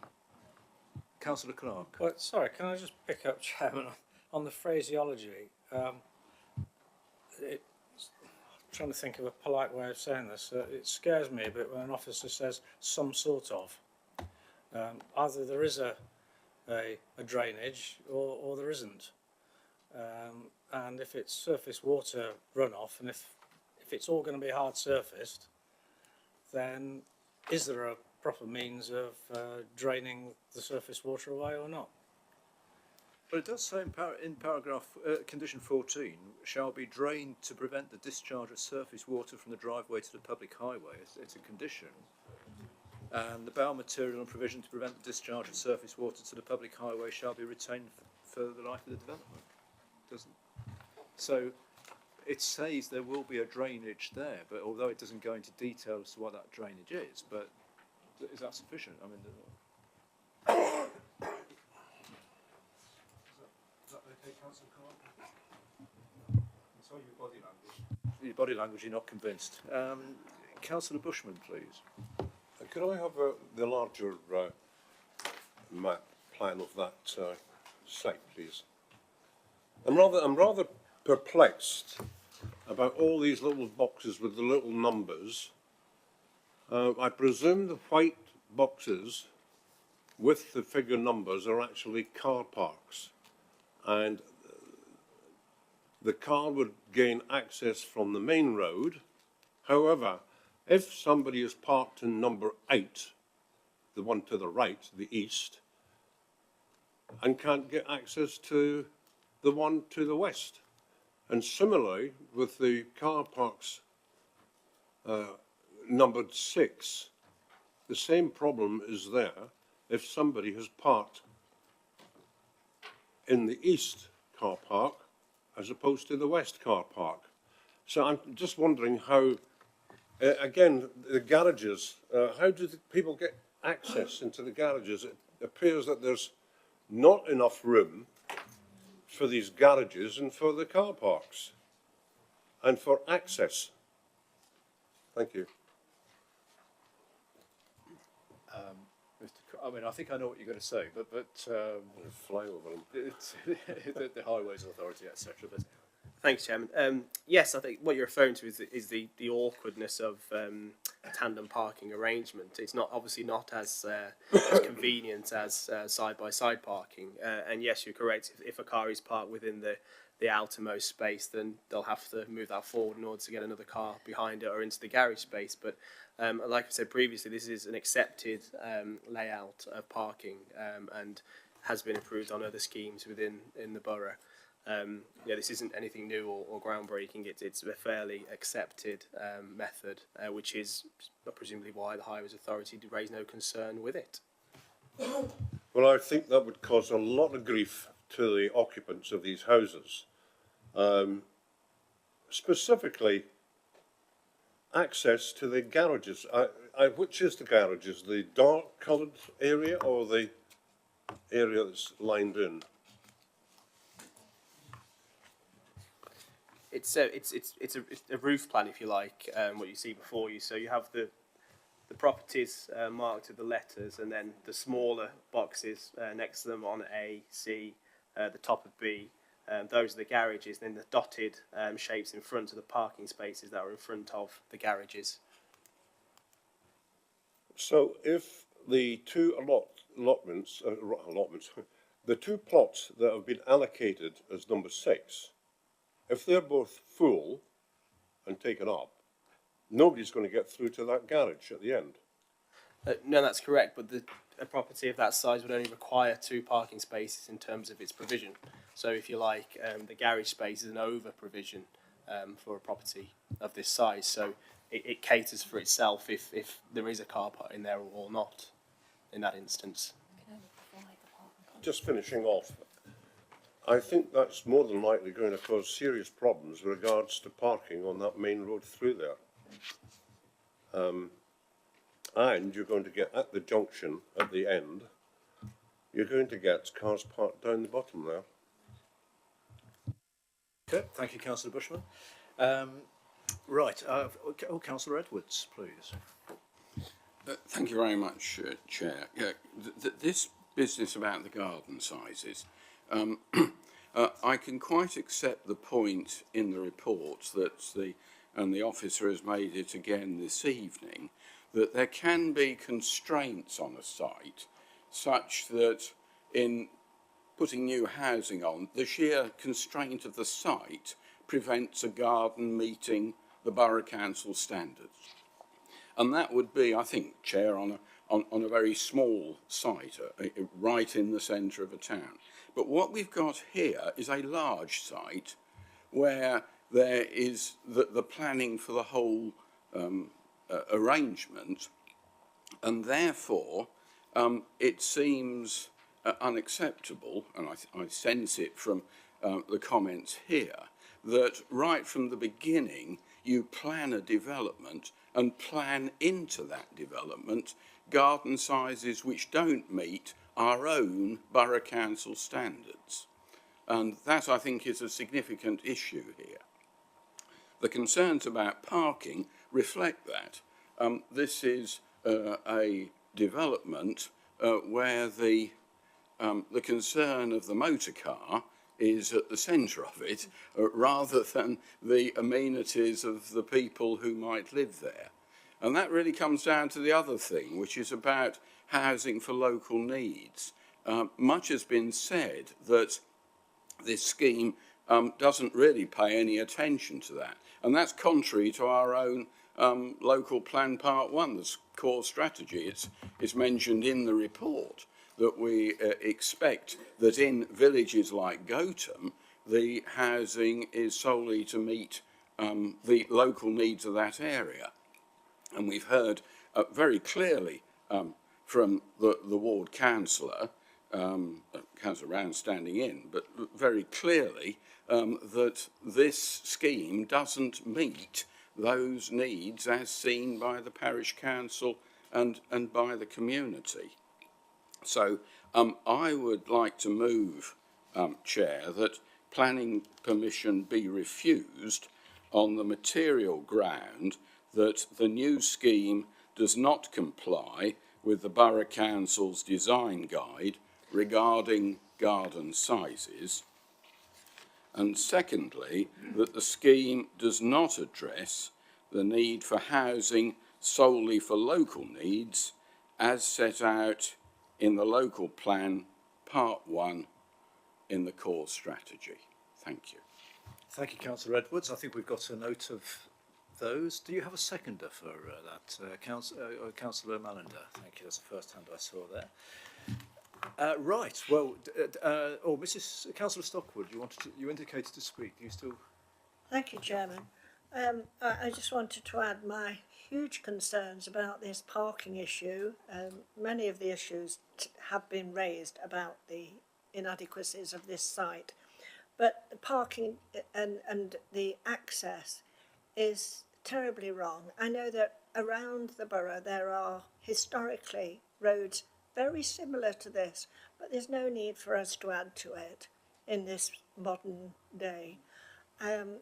Speaker 1: Councillor Clark.
Speaker 8: Well, sorry, can I just pick up, Chairman, on the phraseology? I'm trying to think of a polite way of saying this. It scares me a bit when an officer says some sort of. Either there is a drainage or there isn't. And if it's surface water runoff, and if it's all going to be hard surfaced, then is there a proper means of draining the surface water away or not?
Speaker 1: But it does say in paragraph condition 14, shall be drained to prevent the discharge of surface water from the driveway to the public highway. It's a condition. And the bound material and provision to prevent the discharge of surface water to the public highway shall be retained for the life of the development. Doesn't. So it says there will be a drainage there, but although it doesn't go into detail as to what that drainage is, but is that sufficient? I mean, is that okay, Councillor Clark? I saw your body language. Your body language, you're not convinced. Councillor Bushman, please.
Speaker 13: Could I have the larger map plan of that site, please? I'm rather perplexed about all these little boxes with the little numbers. I presume the white boxes with the figure numbers are actually car parks, and the car would gain access from the main road. However, if somebody is parked in number 8, the one to the right, the east, and can't get access to the one to the west. And similarly, with the car parks numbered 6, the same problem is there if somebody has parked in the east car park as opposed to the west car park. So I'm just wondering how, again, the garages, how do the people get access into the garages? It appears that there's not enough room for these garages and for the car parks and for access. Thank you.
Speaker 1: I mean, I think I know what you're going to say, but
Speaker 13: fly over them.
Speaker 1: It's the Highways Authority, etc. But
Speaker 4: Thanks, Chairman. Yes, I think what you're referring to is the awkwardness of tandem parking arrangement. It's not obviously not as convenient as side-by-side parking. And yes, you're correct. If a car is parked within the outermost space, then they'll have to move that forward in order to get another car behind it or into the garage space. But like I said previously, this is an accepted layout of parking and has been approved on other schemes in the borough. Yeah, this isn't anything new or groundbreaking. It's a fairly accepted method, which is presumably why the Highways Authority raised no concern with it.
Speaker 13: Well, I think that would cause a lot of grief to the occupants of these houses. Specifically, access to the garages. which is the garage? Is the dark coloured area or the area that's lined in?
Speaker 4: It's a roof plan, if you like, what you see before you. So you have the properties marked with the letters, and then the smaller boxes next to them on A, C, the top of B. Those are the garages. Then the dotted shapes in front of the parking spaces that are in front of the garages.
Speaker 13: So if the two allotments, the two plots that have been allocated as number 6, if they're both full and taken up, nobody's going to get through to that garage at the end.
Speaker 4: No, that's correct, but a property of that size would only require 2 parking spaces in terms of its provision. So if you like, the garage space is an over provision for a property of this size. So it caters for itself if there is a car park in there or not in that instance.
Speaker 13: Just finishing off, I think that's more than likely going to cause serious problems with regards to parking on that main road through there. And you're going to get at the junction at the end, you're going to get cars parked down the bottom there.
Speaker 1: Okay, thank you, Councillor Bushman. Right, Councillor Edwards, please.
Speaker 3: Thank you very much, Chair. This business about the garden sizes, I can quite accept the point in the report that the officer has made it again this evening, that there can be constraints on a site such that in putting new housing on, the sheer constraint of the site prevents a garden meeting the Borough Council standards. And that would be, I think, Chair, on a very small site, right in the centre of a town. But what we've got here is a large site where there is the planning for the whole arrangement, and therefore it seems unacceptable, and I sense it from the comments here, that right from the beginning you plan a development and plan into that development garden sizes which don't meet our own Borough Council standards. And that, I think, is a significant issue here. The concerns about parking reflect that. This is a development where the concern of the motor car is at the centre of it, rather than the amenities of the people who might live there. And that really comes down to the other thing, which is about housing for local needs. Much has been said that this scheme doesn't really pay any attention to that. And that's contrary to our own local plan part 1, the core strategy. It's mentioned in the report that we expect that in villages like Gotham, the housing is solely to meet the local needs of that area. And we've heard very clearly from the ward councillor, Councillor Round standing in, but very clearly that this scheme doesn't meet those needs as seen by the parish council and by the community. So I would like to move, Chair, that planning permission be refused on the material ground that the new scheme does not comply with the Borough Council's design guide regarding garden sizes, and secondly, that the scheme does not address the need for housing solely for local needs as set out in the local plan part 1 in the core strategy. Thank you.
Speaker 1: Thank you, Councillor Edwards. I think we've got a note of those. Do you have a seconder for that, Councillor Mallender? Thank you. That's the first hand I saw there. Right. Well, Mrs. Councillor Stockwood, you indicated to speak. Do you still?
Speaker 12: Thank you, Chairman. I just wanted to add my huge concerns about this parking issue. Many of the issues have been raised about the inadequacies of this site, but the parking and the access is terribly wrong. I know that
Speaker 14: around the borough there are historically roads very similar to this, but there's no need for us to add to it in this modern day. And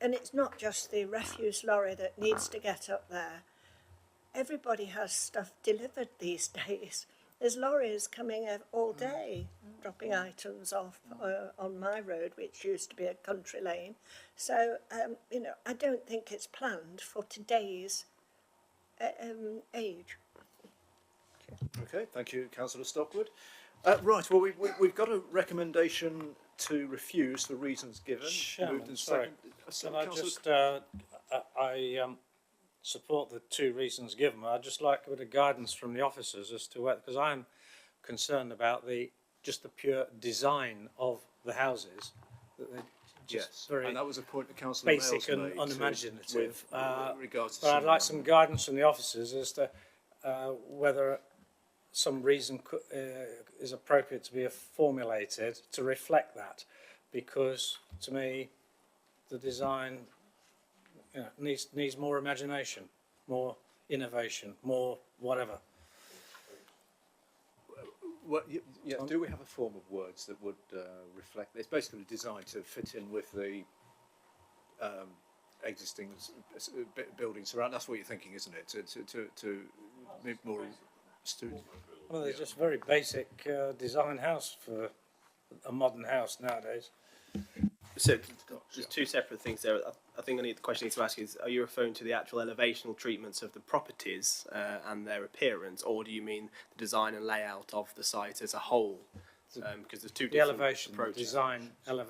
Speaker 14: it's not just the refuse lorry that needs to get up there. Everybody has stuff delivered these days. There's lorries coming all day, dropping items off on my road, which used to be a country lane. So, you know, I don't think it's planned for today's age.
Speaker 1: Okay, thank you, Councillor Stockwood. Right, well, we've got a recommendation to refuse for reasons given.
Speaker 8: Chairman, sorry. Can I just, I support the 2 reasons given. I'd just like a bit of guidance from the officers as to whether, because I'm concerned about just the pure design of the houses. That they're just very
Speaker 1: and that was a point that Councillor
Speaker 8: basic
Speaker 1: Mayles
Speaker 8: and
Speaker 1: made
Speaker 8: unimaginative.
Speaker 1: with regards to
Speaker 8: but I'd like some guidance from the officers as to whether some reason is appropriate to be formulated to reflect that, because to me the design needs more imagination, more innovation, more whatever.
Speaker 1: Well, yeah, do we have a form of words that would reflect? It's basically designed to fit in with the existing buildings around. That's what you're thinking, isn't it? To make more student.
Speaker 8: Well, there's just very basic design house for a modern house nowadays.
Speaker 4: So there's 2 separate things there. I think the question I need to ask is, are you referring to the actual elevational treatments of the properties and their appearance, or do you mean the design and layout of the site as a whole? Because there's 2 different
Speaker 8: elevation,
Speaker 4: approaches.
Speaker 8: design, of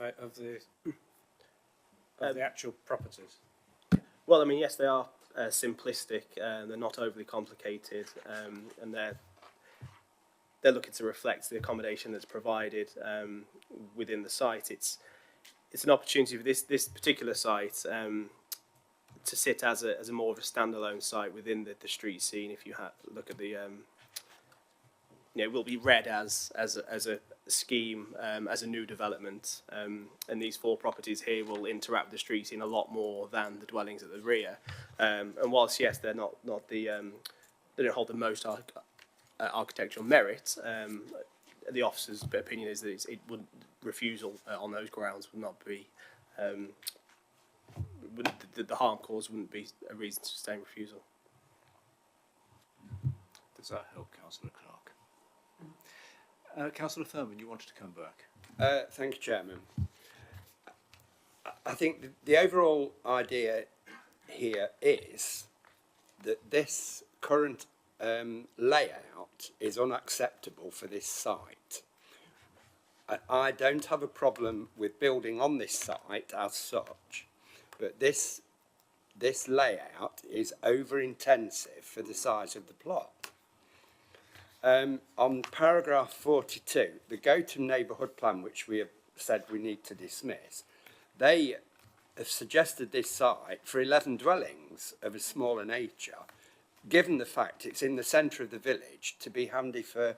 Speaker 8: the actual properties.
Speaker 4: Well, I mean, yes, they are simplistic. They're not overly complicated, and they're looking to reflect the accommodation that's provided within the site. It's an opportunity for this particular site to sit as a more of a standalone site within the street scene. If you look at the, it will be read as a scheme, as a new development, and these 4 properties here will interact with the street scene a lot more than the dwellings at the rear. And whilst yes, they're not the they don't hold the most architectural merit. The officer's opinion is that refusal on those grounds would not be, the harm caused wouldn't be a reason to sustain refusal.
Speaker 1: Does that help, Councillor Clark? Councillor Thurman, you wanted to come back.
Speaker 9: Thank you, Chairman. I think the overall idea here is that this current layout is unacceptable for this site. I don't have a problem with building on this site as such, but this layout is over intensive for the size of the plot. On paragraph 42, the Gotham neighbourhood plan, which we have said we need to dismiss, they have suggested this site for 11 dwellings of a smaller nature, given the fact it's in the centre of the village, to be handy for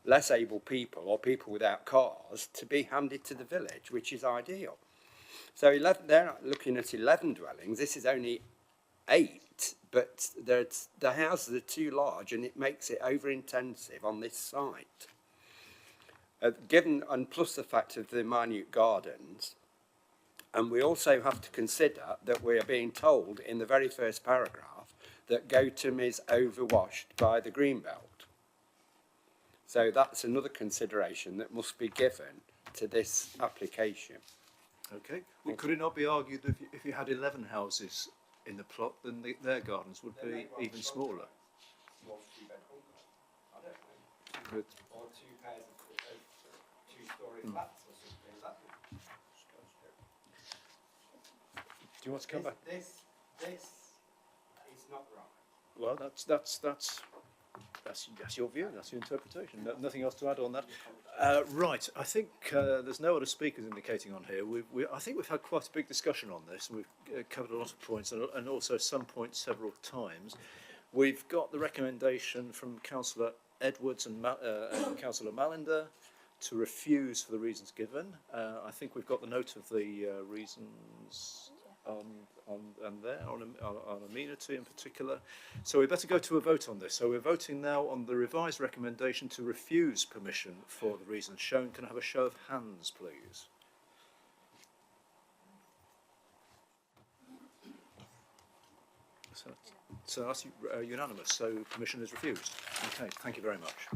Speaker 9: less able people or people without cars to be handy to the village, which is ideal. So they're looking at 11 dwellings. This is only 8, but the houses are too large and it makes it over intensive on this site. And plus the fact of the minute gardens, and we also have to consider that we are being told in the very first paragraph that Gotham is overwashed by the Greenbelt. So that's another consideration that must be given to this application.
Speaker 1: Okay. Well, could it not be argued that if you had 11 houses in the plot, then their gardens would be even smaller? Good.
Speaker 9: Or 2 pairs of 2-storey flats or something.
Speaker 1: Do you want to come back?
Speaker 9: This is not right.
Speaker 1: Well, that's your view, that's your interpretation. Nothing else to add on that. Right, I think there's no other speakers indicating on here. I think we've had quite a big discussion on this, and we've covered a lot of points, and also some points several times. We've got the recommendation from Councillor Edwards and Councillor Mallender to refuse for the reasons given. I think we've got the note of the reasons. on amenity in particular. So we better go to a vote on this. So we're voting now on the revised recommendation to refuse permission for the reasons shown. Can I have a show of hands, please? So that's unanimous. So permission is refused. Okay, thank you very much.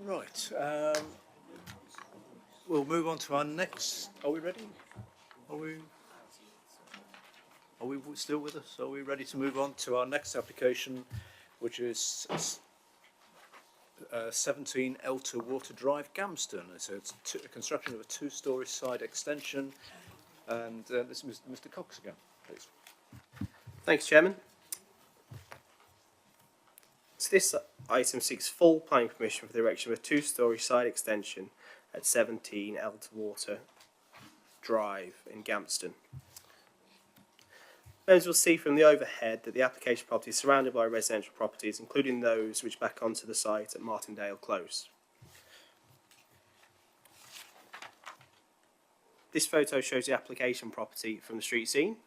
Speaker 1: Right. We'll move on to our next. Are we ready? Are we still with us? Are we ready to move on to our next application, which is 17 Elter Water Drive, Gamston? It's a construction of a two-storey side extension. And this is Mr. Cox again, please.
Speaker 4: Thanks, Chairman. So this item seeks full planning permission for the erection of a two-storey side extension at 17 Elterwater Drive in Gamston. Members will see from the overhead that the application property is surrounded by residential properties, including those which back onto the site at Martindale Close. This photo shows the application property from the street scene.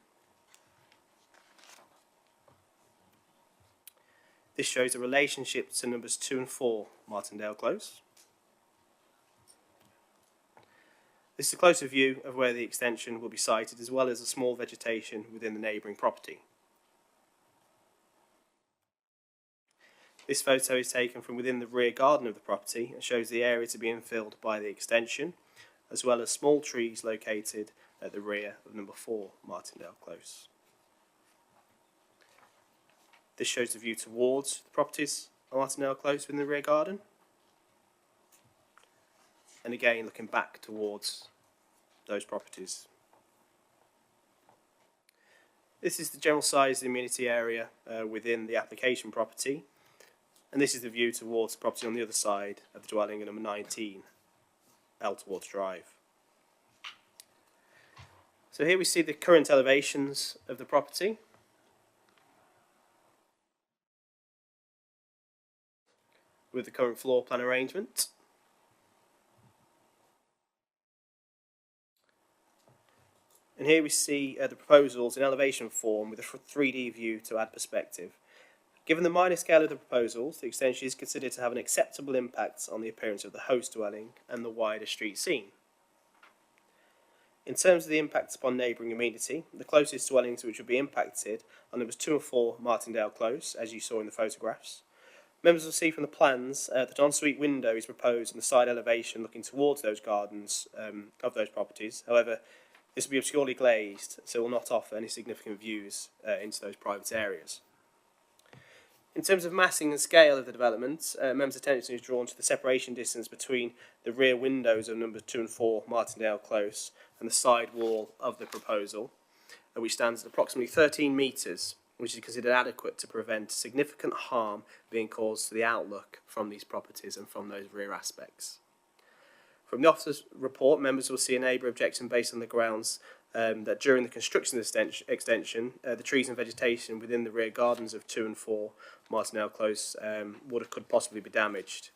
Speaker 4: This shows the relationship to numbers 2 and 4 Martindale Close. This is a closer view of where the extension will be sited, as well as the small vegetation within the neighbouring property. This photo is taken from within the rear garden of the property and shows the area to be infilled by the extension, as well as small trees located at the rear of number 4 Martindale Close. This shows the view towards the properties on Martindale Close within the rear garden. And again, looking back towards those properties. This is the general size of the amenity area within the application property. And this is the view towards the property on the other side of the dwelling at number 19, Elterwater Drive. So here we see the current elevations of the property. With the current floor plan arrangement. And here we see the proposals in elevation form with a 3D view to add perspective. Given the minor scale of the proposals, the extension is considered to have an acceptable impact on the appearance of the host dwelling and the wider street scene. In terms of the impact upon neighbouring amenity, the closest dwellings which would be impacted are numbers 2 and 4 Martindale Close, as you saw in the photographs. Members will see from the plans that an ensuite window is proposed on the side elevation looking towards those gardens of those properties. However, this will be obscurely glazed, so it will not offer any significant views into those private areas. In terms of massing and scale of the development, members' attention is drawn to the separation distance between the rear windows of number 2 and 4 Martindale Close and the side wall of the proposal, which stands at approximately 13 metres, which is considered adequate to prevent significant harm being caused to the outlook from these properties and from those rear aspects. From the officer's report, members will see a neighbour objection based on the grounds that during the construction of the extension, the trees and vegetation within the rear gardens of 2 and 4 Martindale Close could possibly be damaged.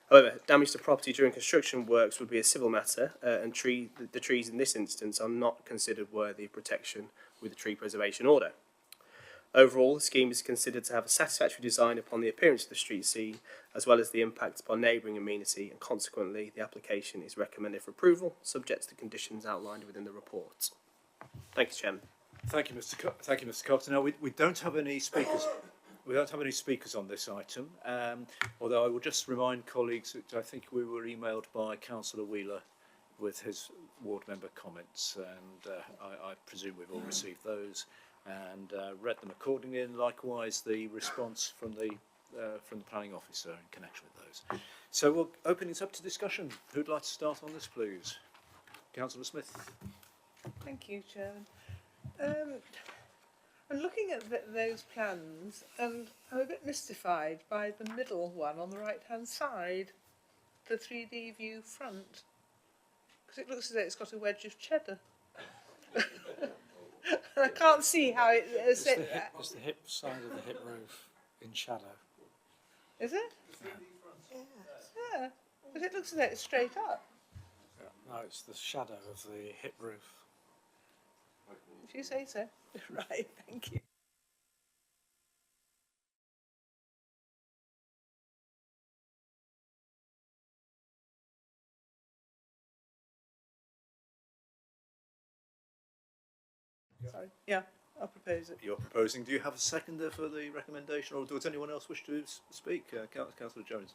Speaker 4: However, damage to property during construction works would be a civil matter, and the trees in this instance are not considered worthy of protection with the tree preservation order. Overall, the scheme is considered to have a satisfactory design upon the appearance of the street scene, as well as the impact upon neighbouring amenity, and consequently, the application is recommended for approval, subject to the conditions outlined within the report. Thank you, Chairman.
Speaker 1: Thank you, Mr. Cox. Now, we don't have any speakers. We don't have any speakers on this item, although I will just remind colleagues that I think we were emailed by Councillor Wheeler with his ward member comments, and I presume we've all received those and read them accordingly, and likewise the response from the planning officer in connection with those. So we'll open it up to discussion. Who'd like to start on this, please? Councillor Smith.
Speaker 11: Thank you, Chairman. I'm looking at those plans and I'm a bit mystified by the middle one on the right-hand side, the 3D view front, because it looks as though it's got a wedge of cheddar. I can't see how it is.
Speaker 8: It's the hip side of the hip roof in shadow.
Speaker 11: Is it? Yeah, but it looks as though it's straight up.
Speaker 8: No, it's the shadow of the hip roof.
Speaker 11: If you say so. Right, thank you. Sorry. Yeah, I'll propose it.
Speaker 1: You're proposing. Do you have a seconder for the recommendation, or does anyone else wish to speak? Councillor Jones.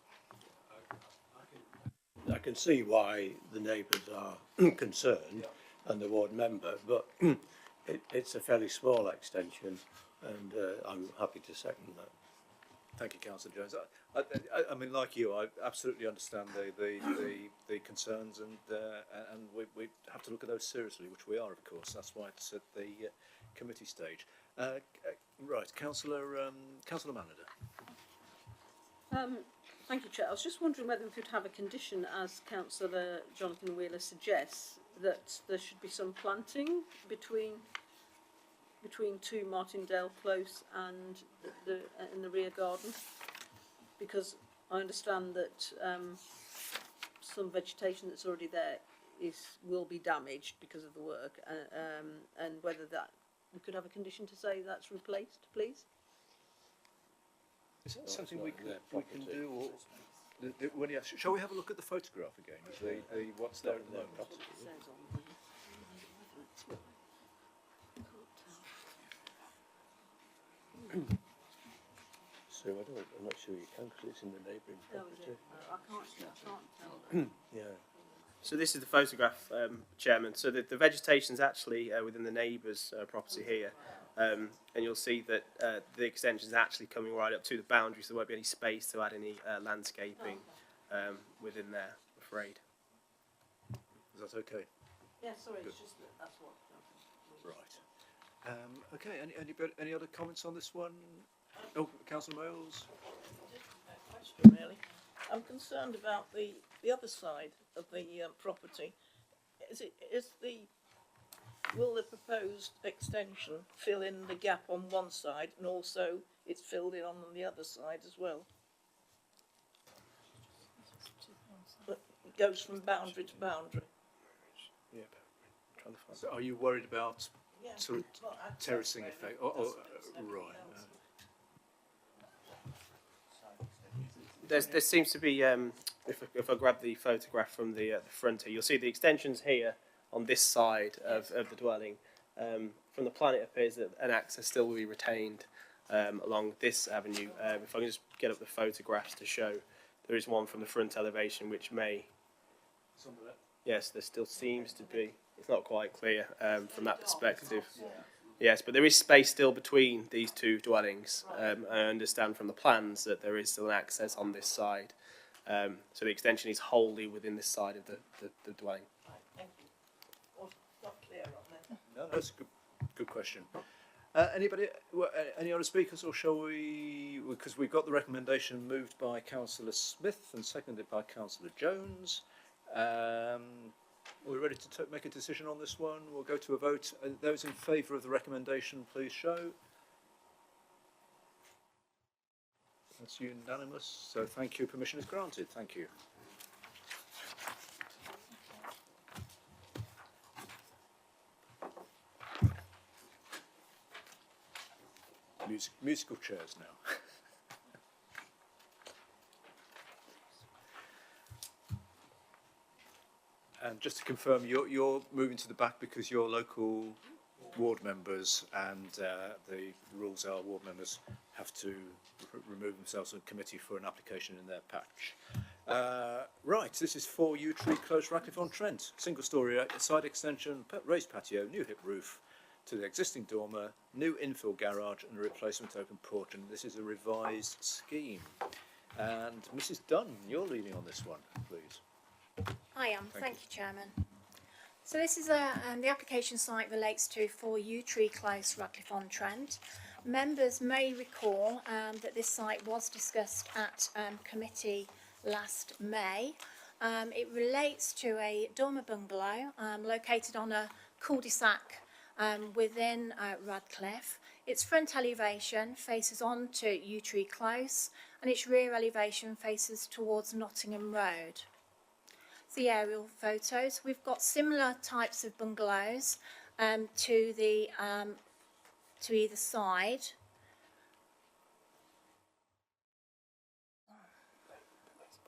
Speaker 7: I can see why the neighbours are concerned and the ward member, but it's a fairly small extension, and I'm happy to second that.
Speaker 1: Thank you, Councillor Jones. I mean, like you, I absolutely understand the concerns, and we have to look at those seriously, which we are, of course. That's why it's at the committee stage. Right, Councillor Manager.
Speaker 10: Thank you, Chair. I was just wondering whether we could have a condition, as Councillor Jonathan Wheeler suggests, that there should be some planting between 2 Martindale Close and in the rear garden, because I understand that some vegetation that's already there will be damaged because of the work, and whether that we could have a condition to say that's replaced, please.
Speaker 1: Is that something we can do? Or shall we have a look at the photograph again? What's there at the moment?
Speaker 7: So I'm not sure you can, because it's in the neighbouring property.
Speaker 10: I can't tell.
Speaker 7: Yeah.
Speaker 4: So this is the photograph, Chairman. So the vegetation's actually within the neighbour's property here, and you'll see that the extension is actually coming right up to the boundary, so there won't be any space to add any landscaping within there, I'm afraid.
Speaker 1: Is that okay?
Speaker 10: Yeah, sorry, it's just that's what.
Speaker 1: Right. Okay. Any other comments on this one? Oh, Councillor Moles.
Speaker 12: Just a question, really. I'm concerned about the other side of the property. Will the proposed extension fill in the gap on one side, and also it's filled in on the other side as well? It goes from boundary to boundary.
Speaker 4: Yeah, trying to find.
Speaker 1: So are you worried about sort of terracing effect? Right.
Speaker 4: There seems to be, if I grab the photograph from the front here, you'll see the extensions here on this side of the dwelling. From the plan, it appears that an access still will be retained along this avenue. If I can just get up the photographs to show, there is one from the front elevation which may. Yes, there still seems to be. It's not quite clear from that perspective. Yes, but there is space still between these two dwellings. I understand from the plans that there is still an access on this side. So the extension is wholly within this side of the dwelling.
Speaker 12: Thank you. Or not clear on that.
Speaker 1: No, that's a good question. Any other speakers, or shall we? Because we've got the recommendation moved by Councillor Smith and seconded by Councillor Jones. Are we ready to make a decision on this one? We'll go to a vote. Those in favour of the recommendation, please show. That's unanimous. So thank you. Permission is granted. Thank you. Musical chairs now. And just to confirm, you're moving to the back because your local ward members and the rules are ward members have to remove themselves from committee for an application in their patch. Right, this is 4 Yew Tree Close, Ratcliffe-on-Trent. Single storey side extension, raised patio, new hip roof to the existing dormer, new infill garage and a replacement open porch. And this is a revised scheme. And Mrs Dunn, you're leading on this one, please.
Speaker 15: I am. Thank you, Chairman. So this is the application site relates to 4 Yew Tree Close, Radcliffe-on-Trent. Members may recall that this site was discussed at committee last May. It relates to a dormer bungalow located on a cul-de-sac within Radcliffe. Its front elevation faces on to Yew Tree Close and its rear elevation faces towards Nottingham Road. The aerial photos. We've got similar types of bungalows to either side.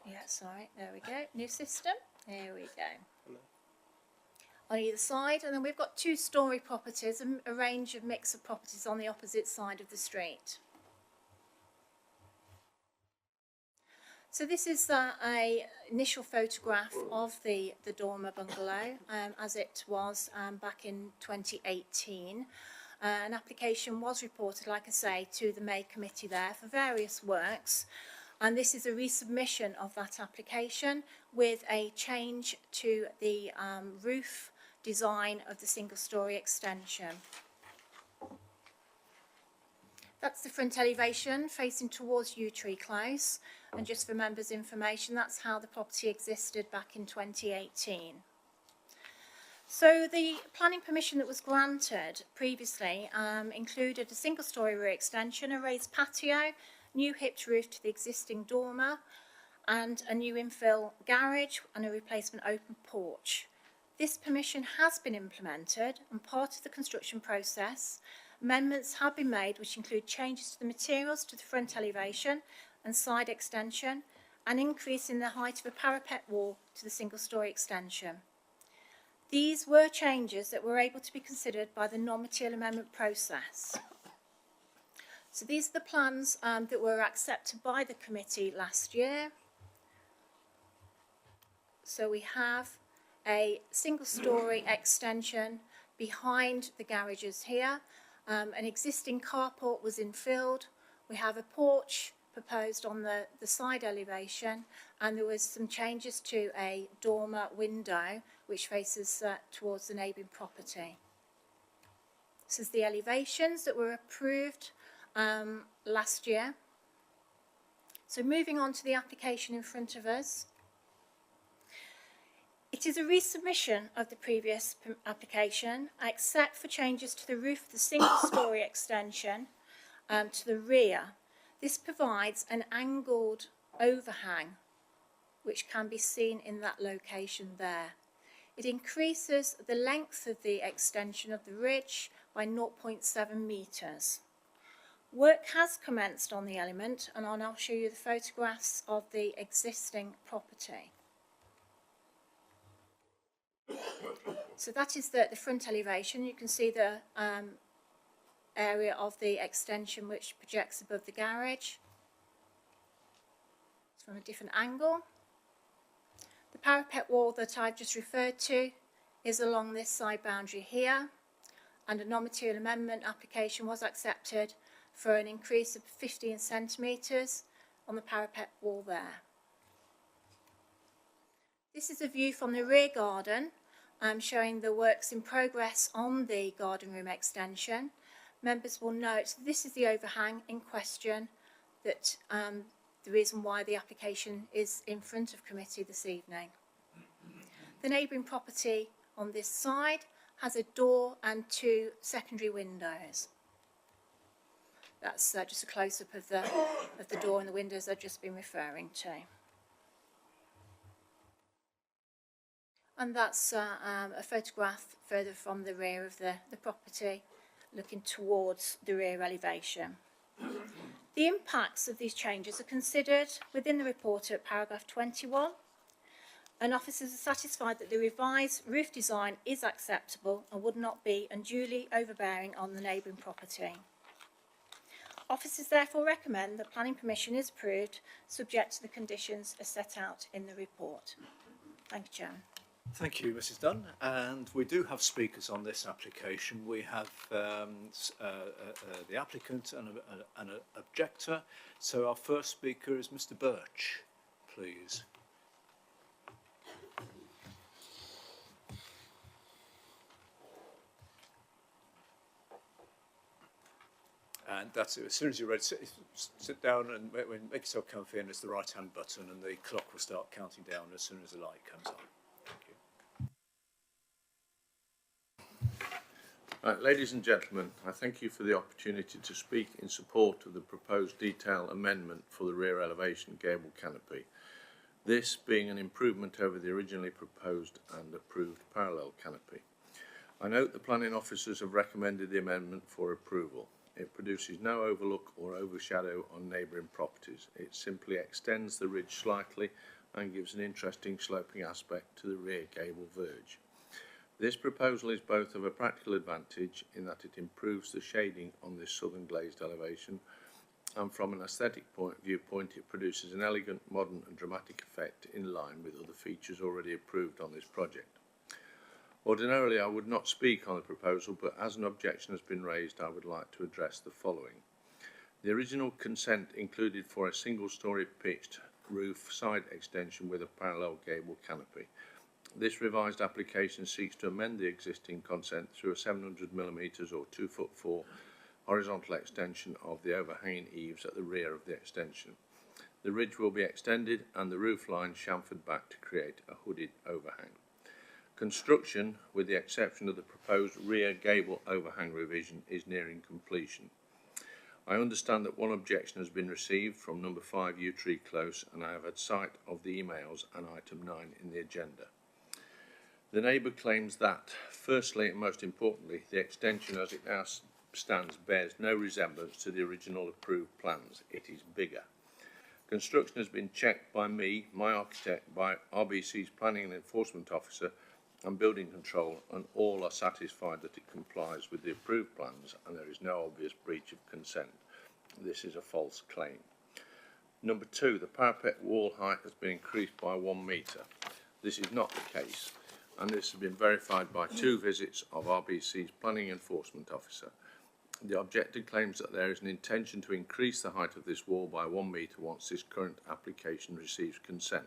Speaker 15: Yeah, sorry, there we go. New system. There we go. On either side, and then we've got 2-storey properties, a range of mix of properties on the opposite side of the street. So this is a initial photograph of the dormer bungalow as it was back in 2018. An application was reported, like I say, to the May committee there for various works, and this is a resubmission of that application with a change to the roof design of the single-storey extension. That's the front elevation facing towards Yew Tree Close, and just for members' information, that's how the property existed back in 2018. So the planning permission that was granted previously included a single-storey rear extension, a raised patio, new hipped roof to the existing dormer, and a new infill garage and a replacement open porch. This permission has been implemented, and part of the construction process, amendments have been made which include changes to the materials to the front elevation and side extension, and increase in the height of a parapet wall to the single-storey extension. These were changes that were able to be considered by the non-material amendment process. So these are the plans that were accepted by the committee last year. So we have a single-storey extension behind the garages here. An existing carport was infilled. We have a porch proposed on the side elevation, and there was some changes to a dormer window which faces towards the neighbouring property. This is the elevations that were approved last year. So moving on to the application in front of us. It is a resubmission of the previous application, except for changes to the roof of the single-storey extension to the rear. This provides an angled overhang, which can be seen in that location there. It increases the length of the extension of the ridge by 0.7 metres. Work has commenced on the element, and I'll now show you the photographs of the existing property. So that is the front elevation. You can see the area of the extension which projects above the garage. It's from a different angle. The parapet wall that I've just referred to is along this side boundary here, and a non-material amendment application was accepted for an increase of 15 centimetres on the parapet wall there. This is a view from the rear garden, showing the works in progress on the garden room extension. Members will note this is the overhang in question, that the reason why the application is in front of committee this evening. The neighbouring property on this side has a door and 2 secondary windows. That's just a close-up of the door and the windows I've just been referring to. And that's a photograph further from the rear of the property, looking towards the rear elevation. The impacts of these changes are considered within the report at paragraph 21, and officers are satisfied that the revised roof design is acceptable and would not be unduly overbearing on the neighbouring property. Officers therefore recommend that planning permission is approved, subject to the conditions as set out in the report. Thank you, Chairman.
Speaker 1: Thank you, Mrs Dunn. And we do have speakers on this application. We have the applicant and an objector. So our first speaker is Mr Birch, please. And that's it. As soon as you're ready, sit down and make yourself comfy, and it's the right-hand button, and the clock will start counting down as soon as the light comes on.
Speaker 16: Right, ladies and gentlemen, I thank you for the opportunity to speak in support of the proposed detail amendment for the rear elevation gable canopy. This being an improvement over the originally proposed and approved parallel canopy. I note the planning officers have recommended the amendment for approval. It produces no overlook or overshadow on neighbouring properties. It simply extends the ridge slightly and gives an interesting sloping aspect to the rear gable verge. This proposal is both of a practical advantage in that it improves the shading on this southern glazed elevation, and from an aesthetic viewpoint it produces an elegant, modern and dramatic effect in line with other features already approved on this project. Ordinarily I would not speak on the proposal, but as an objection has been raised I would like to address the following. The original consent included for a single-storey pitched roof side extension with a parallel gable canopy. This revised application seeks to amend the existing consent through a 700mm or 2'4" horizontal extension of the overhanging eaves at the rear of the extension. The ridge will be extended and the roof line chamfered back to create a hooded overhang. Construction, with the exception of the proposed rear gable overhang revision, is nearing completion. I understand that one objection has been received from number 5 Yew Tree Close, and I have had sight of the emails and item 9 in the agenda. The neighbour claims that, firstly and most importantly, the extension as it now stands bears no resemblance to the original approved plans. It is bigger. Construction has been checked by me, my architect, by RBC's Planning and Enforcement Officer and Building Control, and all are satisfied that it complies with the approved plans and there is no obvious breach of consent. This is a false claim. Number 2, the parapet wall height has been increased by 1 metre. This is not the case, and this has been verified by 2 visits of RBC's Planning Enforcement Officer. The objector claims that there is an intention to increase the height of this wall by 1 metre once this current application receives consent.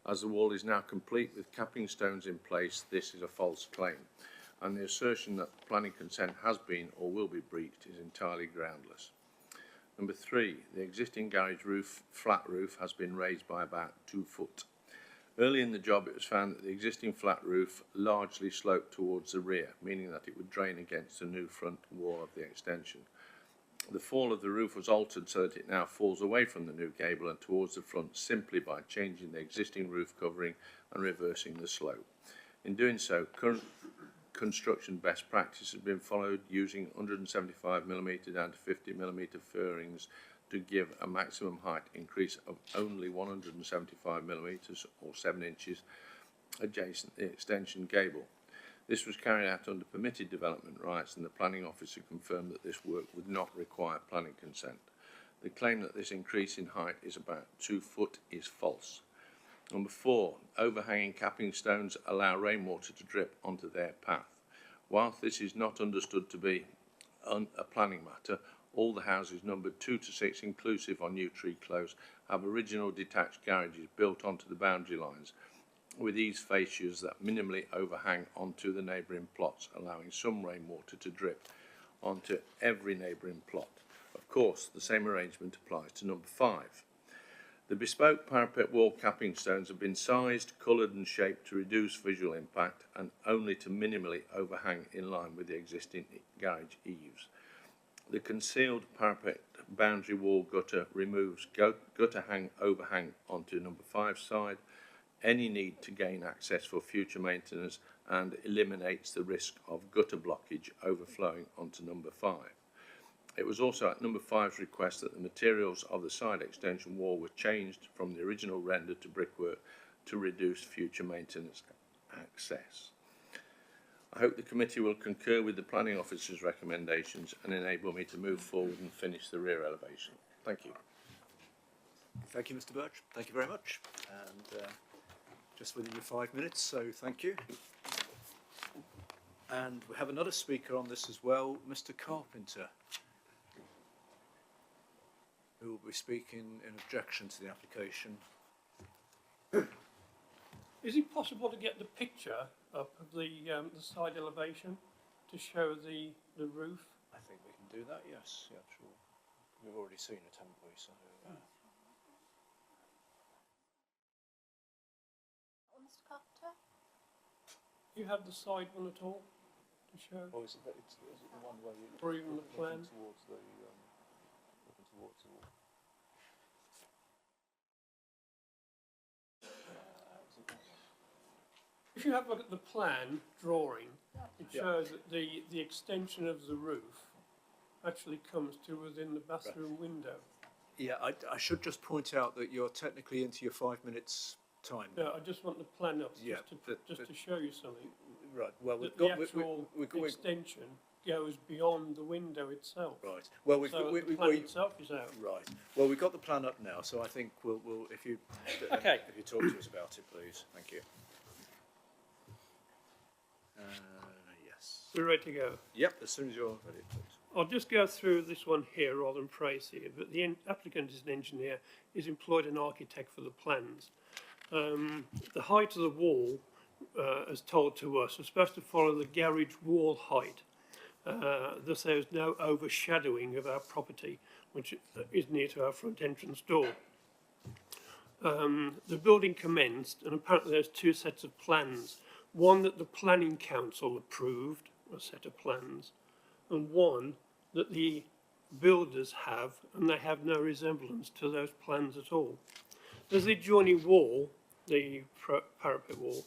Speaker 16: As the wall is now complete with capping stones in place, this is a false claim, and the assertion that planning consent has been or will be breached is entirely groundless. Number 3, the existing garage roof, flat roof, has been raised by about 2 foot. Early in the job it was found that the existing flat roof largely sloped towards the rear, meaning that it would drain against the new front wall of the extension. The fall of the roof was altered so that it now falls away from the new gable and towards the front simply by changing the existing roof covering and reversing the slope. In doing so, current construction best practice has been followed, using 175mm down to 50mm fairings to give a maximum height increase of only 175mm or 7 inches adjacent the extension gable. This was carried out under permitted development rights, and the planning officer confirmed that this work would not require planning consent. The claim that this increase in height is about 2 foot is false. Number 4, overhanging capping stones allow rainwater to drip onto their path. Whilst this is not understood to be a planning matter, all the houses numbered 2 to 6 inclusive on Yew Tree Close have original detached garages built onto the boundary lines, with these fascias that minimally overhang onto the neighbouring plots, allowing some rainwater to drip onto every neighbouring plot. Of course, the same arrangement applies to number 5. The bespoke parapet wall capping stones have been sized, coloured and shaped to reduce visual impact and only to minimally overhang in line with the existing garage eaves. The concealed parapet boundary wall gutter removes gutter overhang onto number 5 side, any need to gain access for future maintenance, and eliminates the risk of gutter blockage overflowing onto number 5. It was also at number 5's request that the materials of the side extension wall were changed from the original render to brickwork to reduce future maintenance access. I hope the committee will concur with the planning officer's recommendations and enable me to move forward and finish the rear elevation. Thank you.
Speaker 1: Thank you, Mr. Birch. Thank you very much. And just within your 5 minutes, so thank you. And we have another speaker on this as well, Mr. Carpenter, who will be speaking in objection to the application.
Speaker 17: Is it possible to get the picture up of the side elevation to show the roof
Speaker 1: I think we can do that, yes. Yeah, sure. We've already seen it, haven't we? So,
Speaker 15: Mr. Carpenter?
Speaker 17: Do you have the side one at all to show?
Speaker 1: or is it the one where you
Speaker 17: Or even the plan?
Speaker 1: towards the looking towards the wall?
Speaker 17: If you have a look at the plan drawing, it
Speaker 1: Yeah.
Speaker 17: shows that the extension of the roof actually comes to within the bathroom window.
Speaker 1: Yeah, I should just point out that you're technically into your 5 minutes time.
Speaker 17: No, I just want the plan up
Speaker 1: Yeah,
Speaker 17: just to show you something.
Speaker 1: Right. Well, we've
Speaker 17: That
Speaker 1: got
Speaker 17: the actual
Speaker 1: we
Speaker 17: extension goes beyond the window itself.
Speaker 1: right. Well, we've
Speaker 17: So
Speaker 1: we,
Speaker 17: the
Speaker 1: we,
Speaker 17: plan
Speaker 1: we,
Speaker 17: itself is out.
Speaker 1: right. Well, we've got the plan up now, so I think we'll if you
Speaker 17: Okay.
Speaker 1: if you talk to us about it, please. Thank you. Yes.
Speaker 17: We're ready to go.
Speaker 1: Yep. As soon as you're ready, please.
Speaker 17: I'll just go through this one here rather than praise here, but the applicant is an engineer, he's employed an architect for the plans. The height of the wall, as told to us, was supposed to follow the garage wall height. Thus there is no overshadowing of our property, which is near to our front entrance door. The building commenced, and apparently there's two sets of plans. One that the Planning Council approved, a set of plans, and one that the builders have, and they have no resemblance to those plans at all. As the adjoining wall, the parapet wall,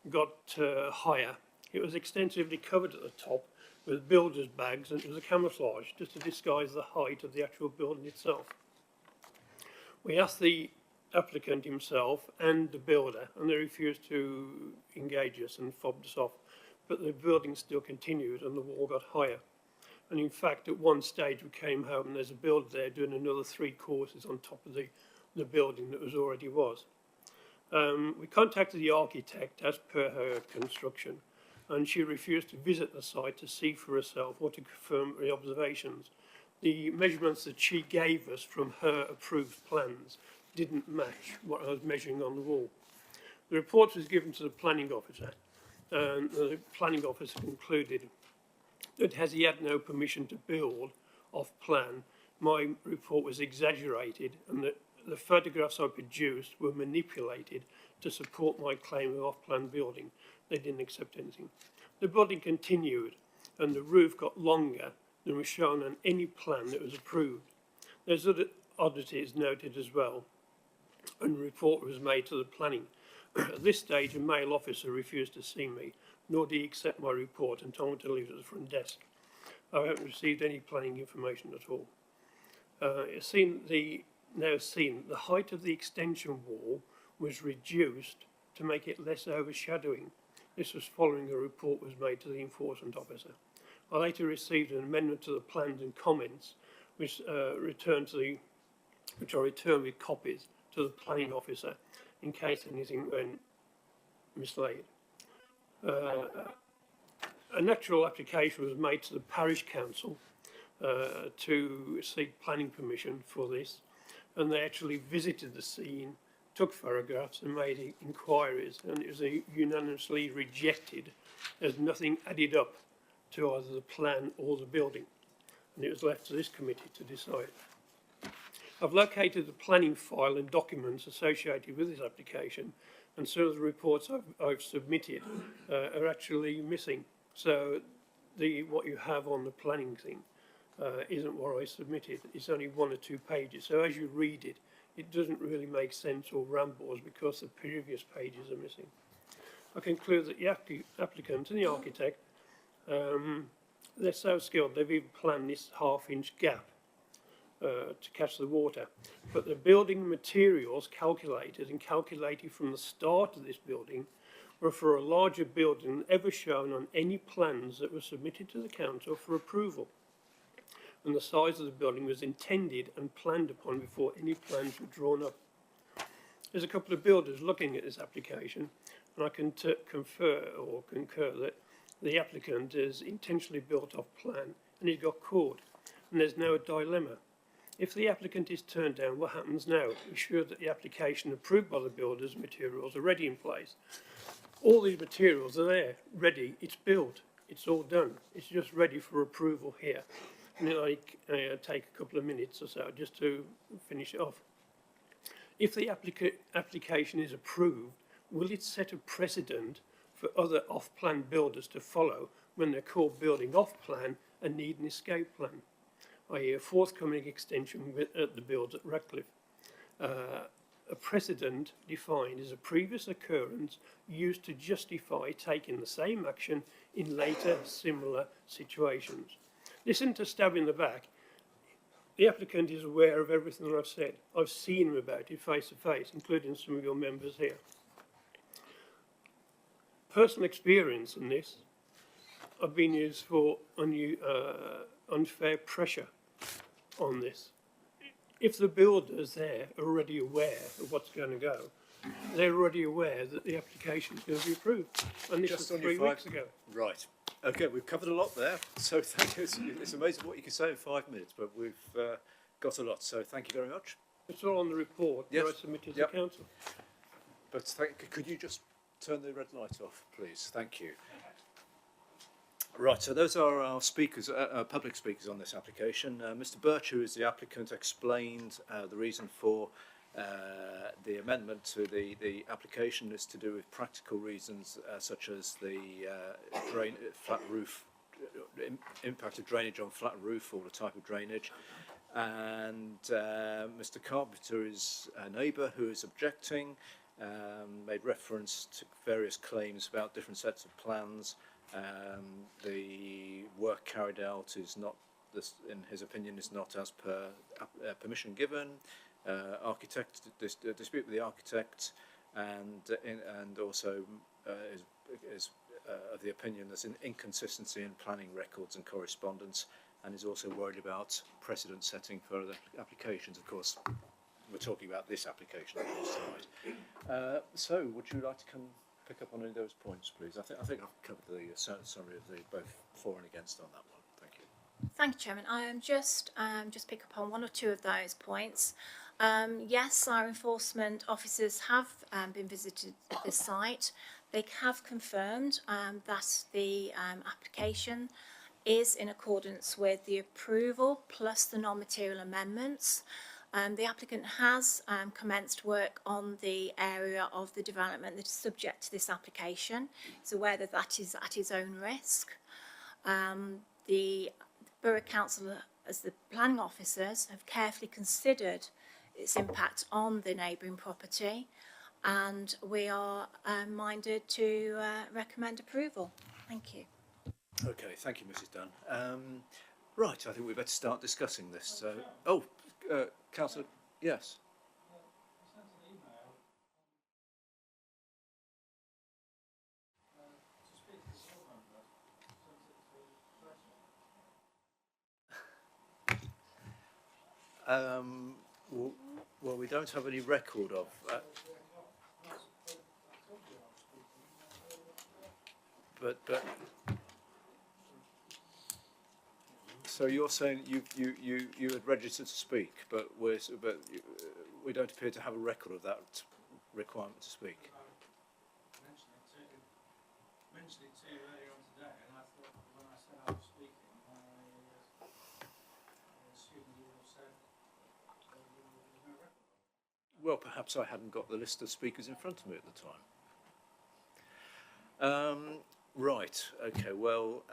Speaker 17: got higher, it was extensively covered at the top with builders' bags, and it was a camouflage just to disguise the height of the actual building itself. We asked the applicant himself and the builder, and they refused to engage us and fobbed us off, but the building still continued and the wall got higher. And in fact, at one stage we came home and there's a builder there doing another 3 courses on top of the building that already was. We contacted the architect as per her construction, and she refused to visit the site to see for herself or to confirm the observations. The measurements that she gave us from her approved plans didn't match what I was measuring on the wall. The report was given to the planning officer, and the planning officer concluded that as he had no permission to build off plan, my report was exaggerated and that the photographs I produced were manipulated to support my claim of off-plan building. They didn't accept anything. The building continued and the roof got longer than was shown on any plan that was approved. There's other oddities noted as well, and a report was made to the planning. At this stage, a male officer refused to see me, nor did he accept my report and told me to leave it at the front desk. I haven't received any planning information at all. Now seen, the height of the extension wall was reduced to make it less overshadowing. This was following a report was made to the enforcement officer. I later received an amendment to the plans and comments, which I returned with copies to the planning officer in case anything went mislaid. An actual application was made to the parish council to seek planning permission for this, and they actually visited the scene, took photographs and made inquiries, and it was unanimously rejected as nothing added up to either the plan or the building, and it was left to this committee to decide. I've located the planning file and documents associated with this application, and some of the reports I've submitted are actually missing. So what you have on the planning thing isn't what I submitted. It's only 1 or 2 pages. So as you read it, it doesn't really make sense or rambles because the previous pages are missing. I conclude that the applicant and the architect, they're so skilled, they've even planned this 1/2-inch gap to catch the water. But the building materials calculated from the start of this building were for a larger building than ever shown on any plans that were submitted to the council for approval. And the size of the building was intended and planned upon before any plans were drawn up. There's a couple of builders looking at this application, and I can concur that the applicant has intentionally built off plan and he's got caught, and there's now a dilemma. If the applicant is turned down, what happens now? Ensure that the application approved by the builders materials are ready in place. All these materials are there, ready, it's built. it's all done. It's just ready for approval here. And it'll take a couple of minutes or so just to finish it off. If the application is approved, will it set a precedent for other off-plan builders to follow when they're called building off-plan and need an escape plan, i.e. a forthcoming extension at the builds at Ratcliffe? A precedent defined as a previous occurrence used to justify taking the same action in later similar situations. This isn't a stab in the back. The applicant is aware of everything that I've said. I've seen him about it face to face, including some of your members here. Personal experience in this, I've been used for unfair pressure on this. If the builders there are already aware of what's going to go, they're already aware that the application is going to be approved. And this was 3 weeks ago.
Speaker 1: Right. Okay, we've covered a lot there. So thank you. It's amazing what you can say in 5 minutes, but we've got a lot. So thank you very much.
Speaker 17: It's all on the report that I submitted to the council.
Speaker 1: But could you just turn the red light off, please? Thank you. Right, so those are our speakers, public speakers on this application. Mr. Birch, who is the applicant, explained the reason for the amendment to the application is to do with practical reasons such as the flat roof, impact of drainage on flat roof or the type of drainage. And Mr. Carpenter is a neighbour who is objecting, made reference to various claims about different sets of plans. The work carried out is not, in his opinion, is not as per permission given. Dispute with the architect, and also is of the opinion there's an inconsistency in planning records and correspondence, and is also worried about precedent setting for other applications. Of course, we're talking about this application on this side. So, would you like to come pick up on any of those points, please? I think I've covered the summary of the both for and against on that one. Thank you.
Speaker 15: Thank you, Chairman. I am just pick up on one or two of those points. Yes, our enforcement officers have been visited at this site. They have confirmed that the application is in accordance with the approval plus the non-material amendments. The applicant has commenced work on the area of the development that is subject to this application. He's aware that that is at his own risk. The Borough Council, as the planning officers, have carefully considered its impact on the neighbouring property, and we are minded to recommend approval. Thank you.
Speaker 1: Okay, thank you, Mrs. Dunn. Right, I think we better start discussing this. Councillor, yes. Well, we don't have any record of that. But so you're saying you had registered to speak, but we don't appear to have a record of that requirement to speak.
Speaker 18: Mentioned it to you earlier on today, and I thought when I said I was speaking, I assumed you would have said there was no record.
Speaker 1: Well, perhaps I hadn't got the list of speakers in front of me at the time. Right. Okay. Well.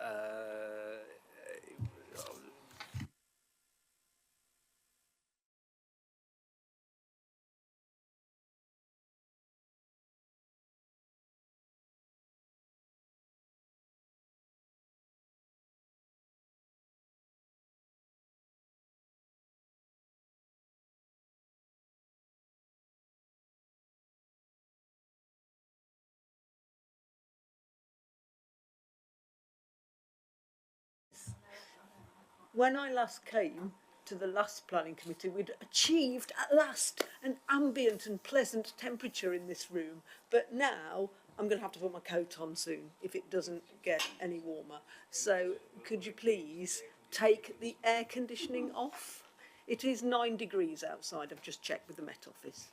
Speaker 10: When I last came to the last planning committee, we'd achieved at last an ambient and pleasant temperature in this room. But now I'm going to have to put my coat on soon if it doesn't get any warmer. So could you please take the air conditioning off? It is 9 degrees outside. I've just checked with the Met Office.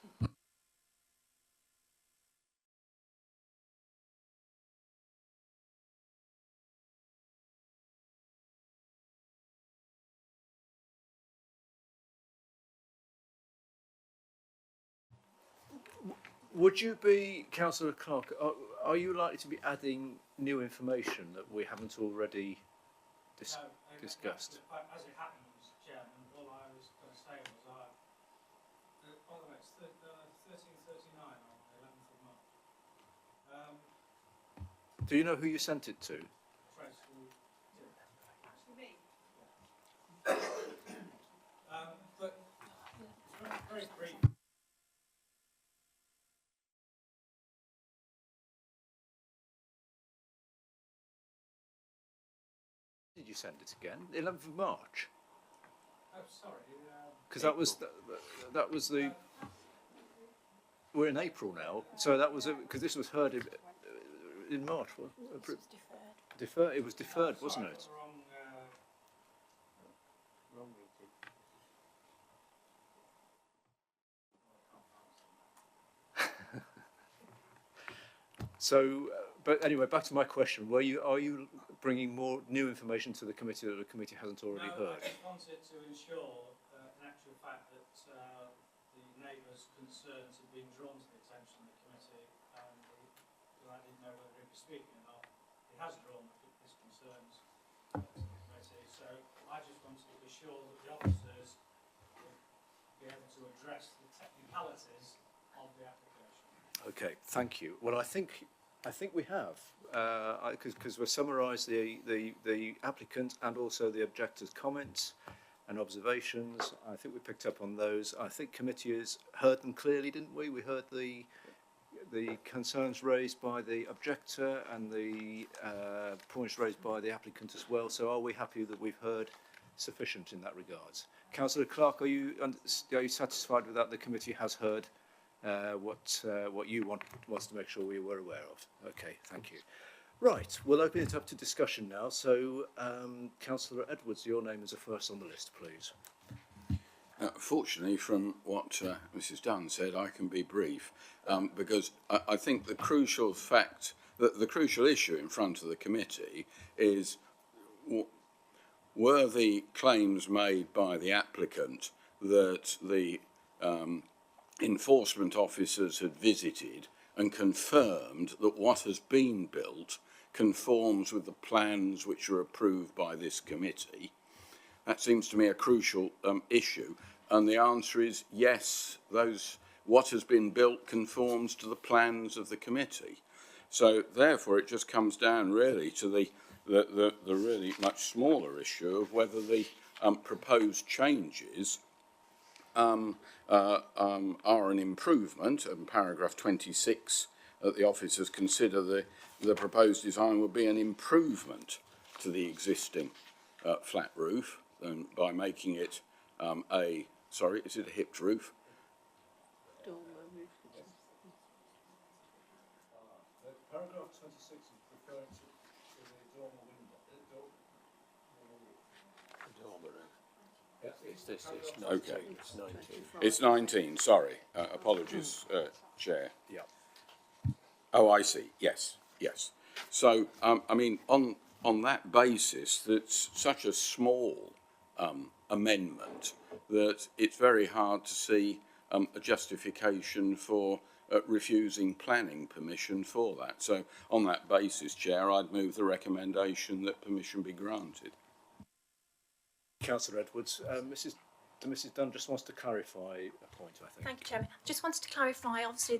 Speaker 1: Would you be, Councillor Clark, are you likely to be adding new information that we haven't already discussed?
Speaker 18: As it happens, Chairman, all I was going to say was by the way, it's 1339 on the 11th of March.
Speaker 1: Do you know who you sent it to?
Speaker 18: Actually me. But very brief.
Speaker 1: Did you send it again? The 11th of March?
Speaker 18: Oh, sorry.
Speaker 1: Because that was the. We're in April now, so that was because this was heard in March. Deferred. It was deferred, wasn't it?
Speaker 18: Wrong meeting.
Speaker 1: So, but anyway, back to my question: are you bringing more new information to the committee that the committee hasn't already heard?
Speaker 18: I just wanted to ensure, in actual fact, that the neighbours' concerns had been drawn to the attention of the committee, and because I didn't know whether he'd be speaking or not, he has drawn his concerns to the committee. So I just wanted to be sure that the officers would be able to address the technicalities of the application.
Speaker 1: Okay, thank you. Well, I think we have, because we've summarised the applicant and also the objector's comments and observations. I think we picked up on those. I think committee has heard them clearly, didn't we? We heard the concerns raised by the objector and the points raised by the applicant as well. So are we happy that we've heard sufficient in that regards? Councillor Clark, are you satisfied with that? The committee has heard what you wants to make sure we were aware of. Okay, thank you. Right, we'll open it up to discussion now. So, Councillor Edwards, your name is the first on the list, please.
Speaker 3: Fortunately, from what Mrs. Dunn said, I can be brief because I think the crucial fact, the crucial issue in front of the committee is were the claims made by the applicant that the enforcement officers had visited and confirmed that what has been built conforms with the plans which are approved by this committee. That seems to me a crucial issue, and the answer is yes, what has been built conforms to the plans of the committee. So therefore it just comes down really to the really much smaller issue of whether the proposed changes are an improvement. In paragraph 26, that the officers consider the proposed design would be an improvement to the existing flat roof, and by making it is it a hipped roof?
Speaker 1: Paragraph 26 is referring to the dormer window.
Speaker 3: Okay. It's 19, sorry. Apologies, Chair.
Speaker 1: Yeah.
Speaker 3: Oh, I see. Yes, yes. So, I mean, on that basis, that's such a small amendment that it's very hard to see a justification for refusing planning permission for that. So, on that basis, Chair, I'd move the recommendation that permission be granted.
Speaker 1: Councillor Edwards, Mrs. Dunn just wants to clarify a point, I think.
Speaker 15: Thank you, Chairman. Just wanted to clarify, obviously,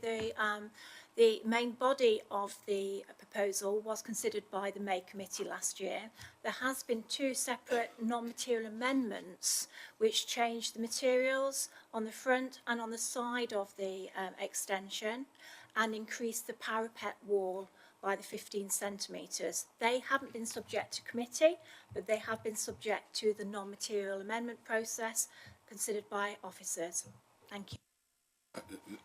Speaker 15: the main body of the proposal was considered by the May Committee last year. There has been two separate non-material amendments which changed the materials on the front and on the side of the extension and increased the parapet wall by the 15 centimetres. They haven't been subject to committee, but they have been subject to the non-material amendment process considered by officers. Thank you.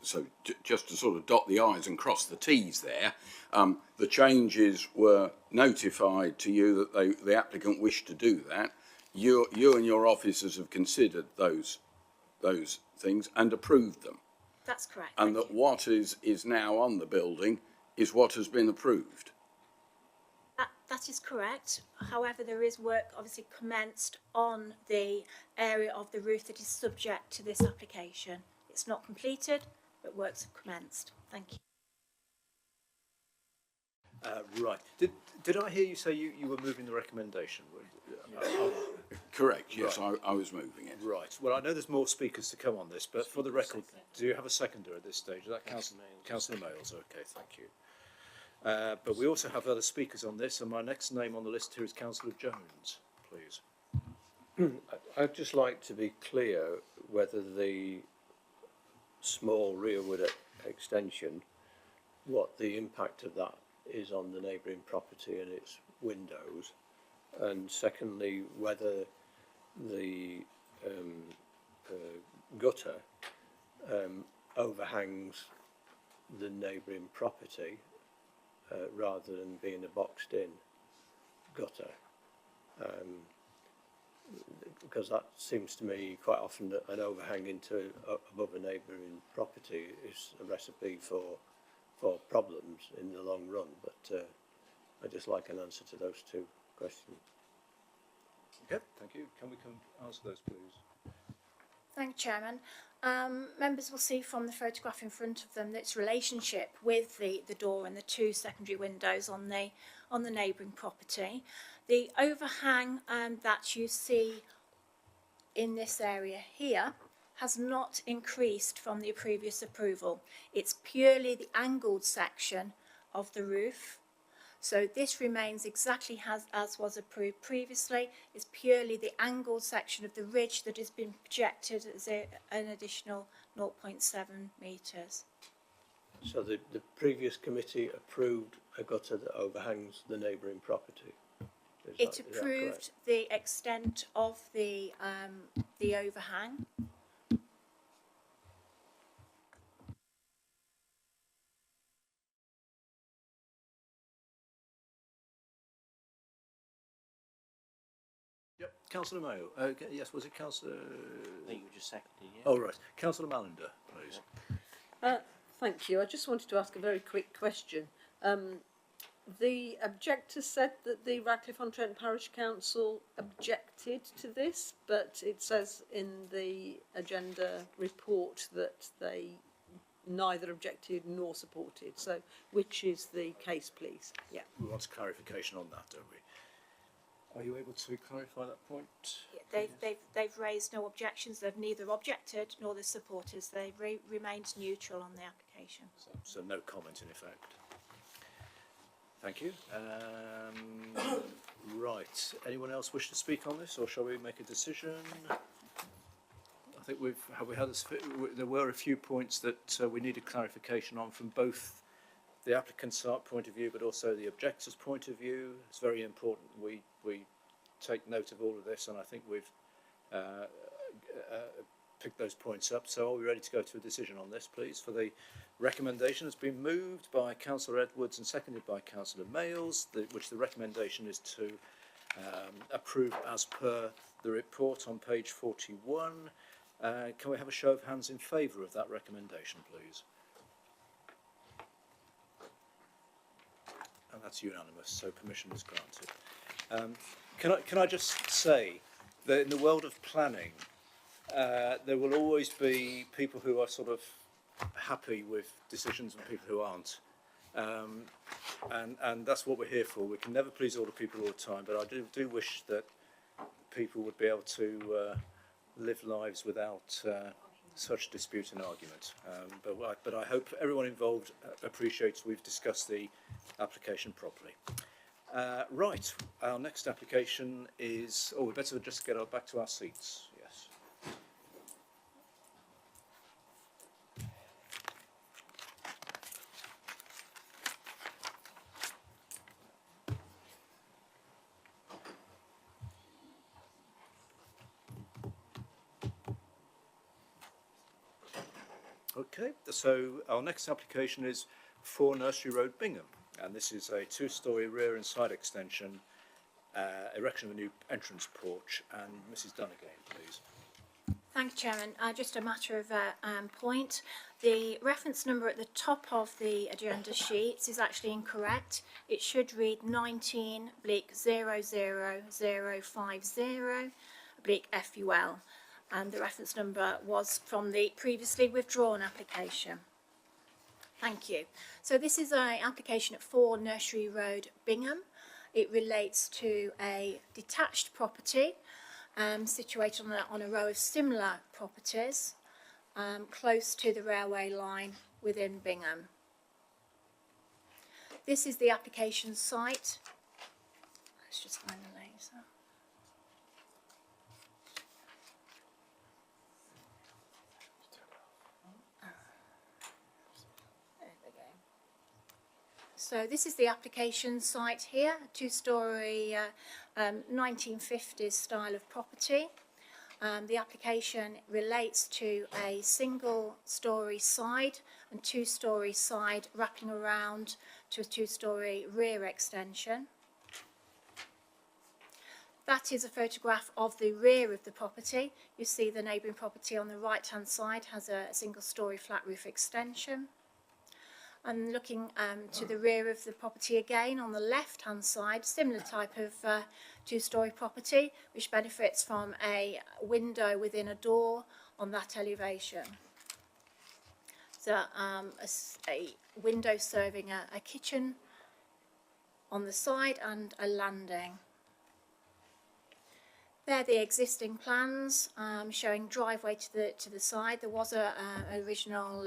Speaker 3: So just to sort of dot the I's and cross the T's there, the changes were notified to you that the applicant wished to do that. You and your officers have considered those things and approved them.
Speaker 15: That's correct.
Speaker 3: And that what is now on the building is what has been approved.
Speaker 15: That is correct. However, there is work obviously commenced on the area of the roof that is subject to this application. It's not completed, but works have commenced. Thank you.
Speaker 1: Right. Did I hear you say you were moving the recommendation?
Speaker 3: Correct, yes,
Speaker 1: Right.
Speaker 3: I was moving it.
Speaker 1: Right. Well, I know there's more speakers to come on this, but for the record, do you have a seconder at this stage? Is that Councillor Mayles? Okay, thank you. But we also have other speakers on this, and my next name on the list here is Councillor Jones, please.
Speaker 7: I'd just like to be clear whether the small rearward extension, what the impact of that is on the neighbouring property and its windows, and secondly whether the gutter overhangs the neighbouring property rather than being a boxed in gutter, because that seems to me quite often that an overhang into above a neighbouring property is a recipe for problems in the long run, but I'd just like an answer to those two questions.
Speaker 1: Okay, thank you. Can we answer those, please?
Speaker 15: Thank you, Chairman. Members will see from the photograph in front of them its relationship with the door and the two secondary windows on the neighbouring property. The overhang that you see in this area here has not increased from the previous approval. It's purely the angled section of the roof. So this remains exactly as was approved previously. It's purely the angled section of the ridge that has been projected as an additional 0.7 metres.
Speaker 7: So the previous committee approved a gutter that overhangs the neighbouring property?
Speaker 15: It approved the extent of the overhang.
Speaker 1: Yep, Councillor Mayo. Yes, was it Councillor?
Speaker 19: I think you were just seconding, yeah.
Speaker 1: Oh, right. Councillor Mallender, please.
Speaker 10: Thank you. I just wanted to ask a very quick question. The objector said that the Radcliffe-on-Trent Parish Council objected to this, but it says in the agenda report that they neither objected nor supported. So which is the case, please? Yeah.
Speaker 1: We want clarification on that, don't we? Are you able to clarify that point?
Speaker 15: They've raised no objections. They've neither objected nor the supporters. They've remained neutral on the application.
Speaker 1: So no comment in effect. Thank you. Right. Anyone else wish to speak on this, or shall we make a decision? I think we had this. There were a few points that we needed clarification on from both the applicant's point of view, but also the objector's point of view. It's very important we take note of all of this, and I think we've picked those points up. So are we ready to go to a decision on this, please? For the recommendation has been moved by Councillor Edwards and seconded by Councillor Mayles, which the recommendation is to approve as per the report on page 41. Can we have a show of hands in favour of that recommendation, please? And that's unanimous, so permission is granted. Can I just say that in the world of planning, there will always be people who are sort of happy with decisions and people who aren't. And that's what we're here for. We can never please all the people all the time, but I do wish that people would be able to live lives without such dispute and argument. But I hope everyone involved appreciates we've discussed the application properly. Right, our next application is... Oh, we better just get back to our seats. Yes. Okay, so our next application is 4 Nursery Road, Bingham, and this is a 2-storey rear and side extension, erection of a new entrance porch. And Mrs. Dunnigan, please.
Speaker 15: Thank you, Chairman. Just a matter of point. The reference number at the top of the agenda sheets is actually incorrect. It should read 19/00050/FUL, and the reference number was from the previously withdrawn application. Thank you. So this is an application at 4 Nursery Road, Bingham. It relates to a detached property situated on a row of similar properties close to the railway line within Bingham. This is the application site. Let's just find the laser. So this is the application site here, a two-storey 1950s style of property. The application relates to a single-storey side and two-storey side wrapping around to a two-storey rear extension. That is a photograph of the rear of the property. You see the neighbouring property on the right-hand side has a single-storey flat roof extension. And looking to the rear of the property again on the left-hand side, similar type of two-storey property, which benefits from a window within a door on that elevation. So a window serving a kitchen on the side and a landing. There are the existing plans showing driveway to the side. There was an original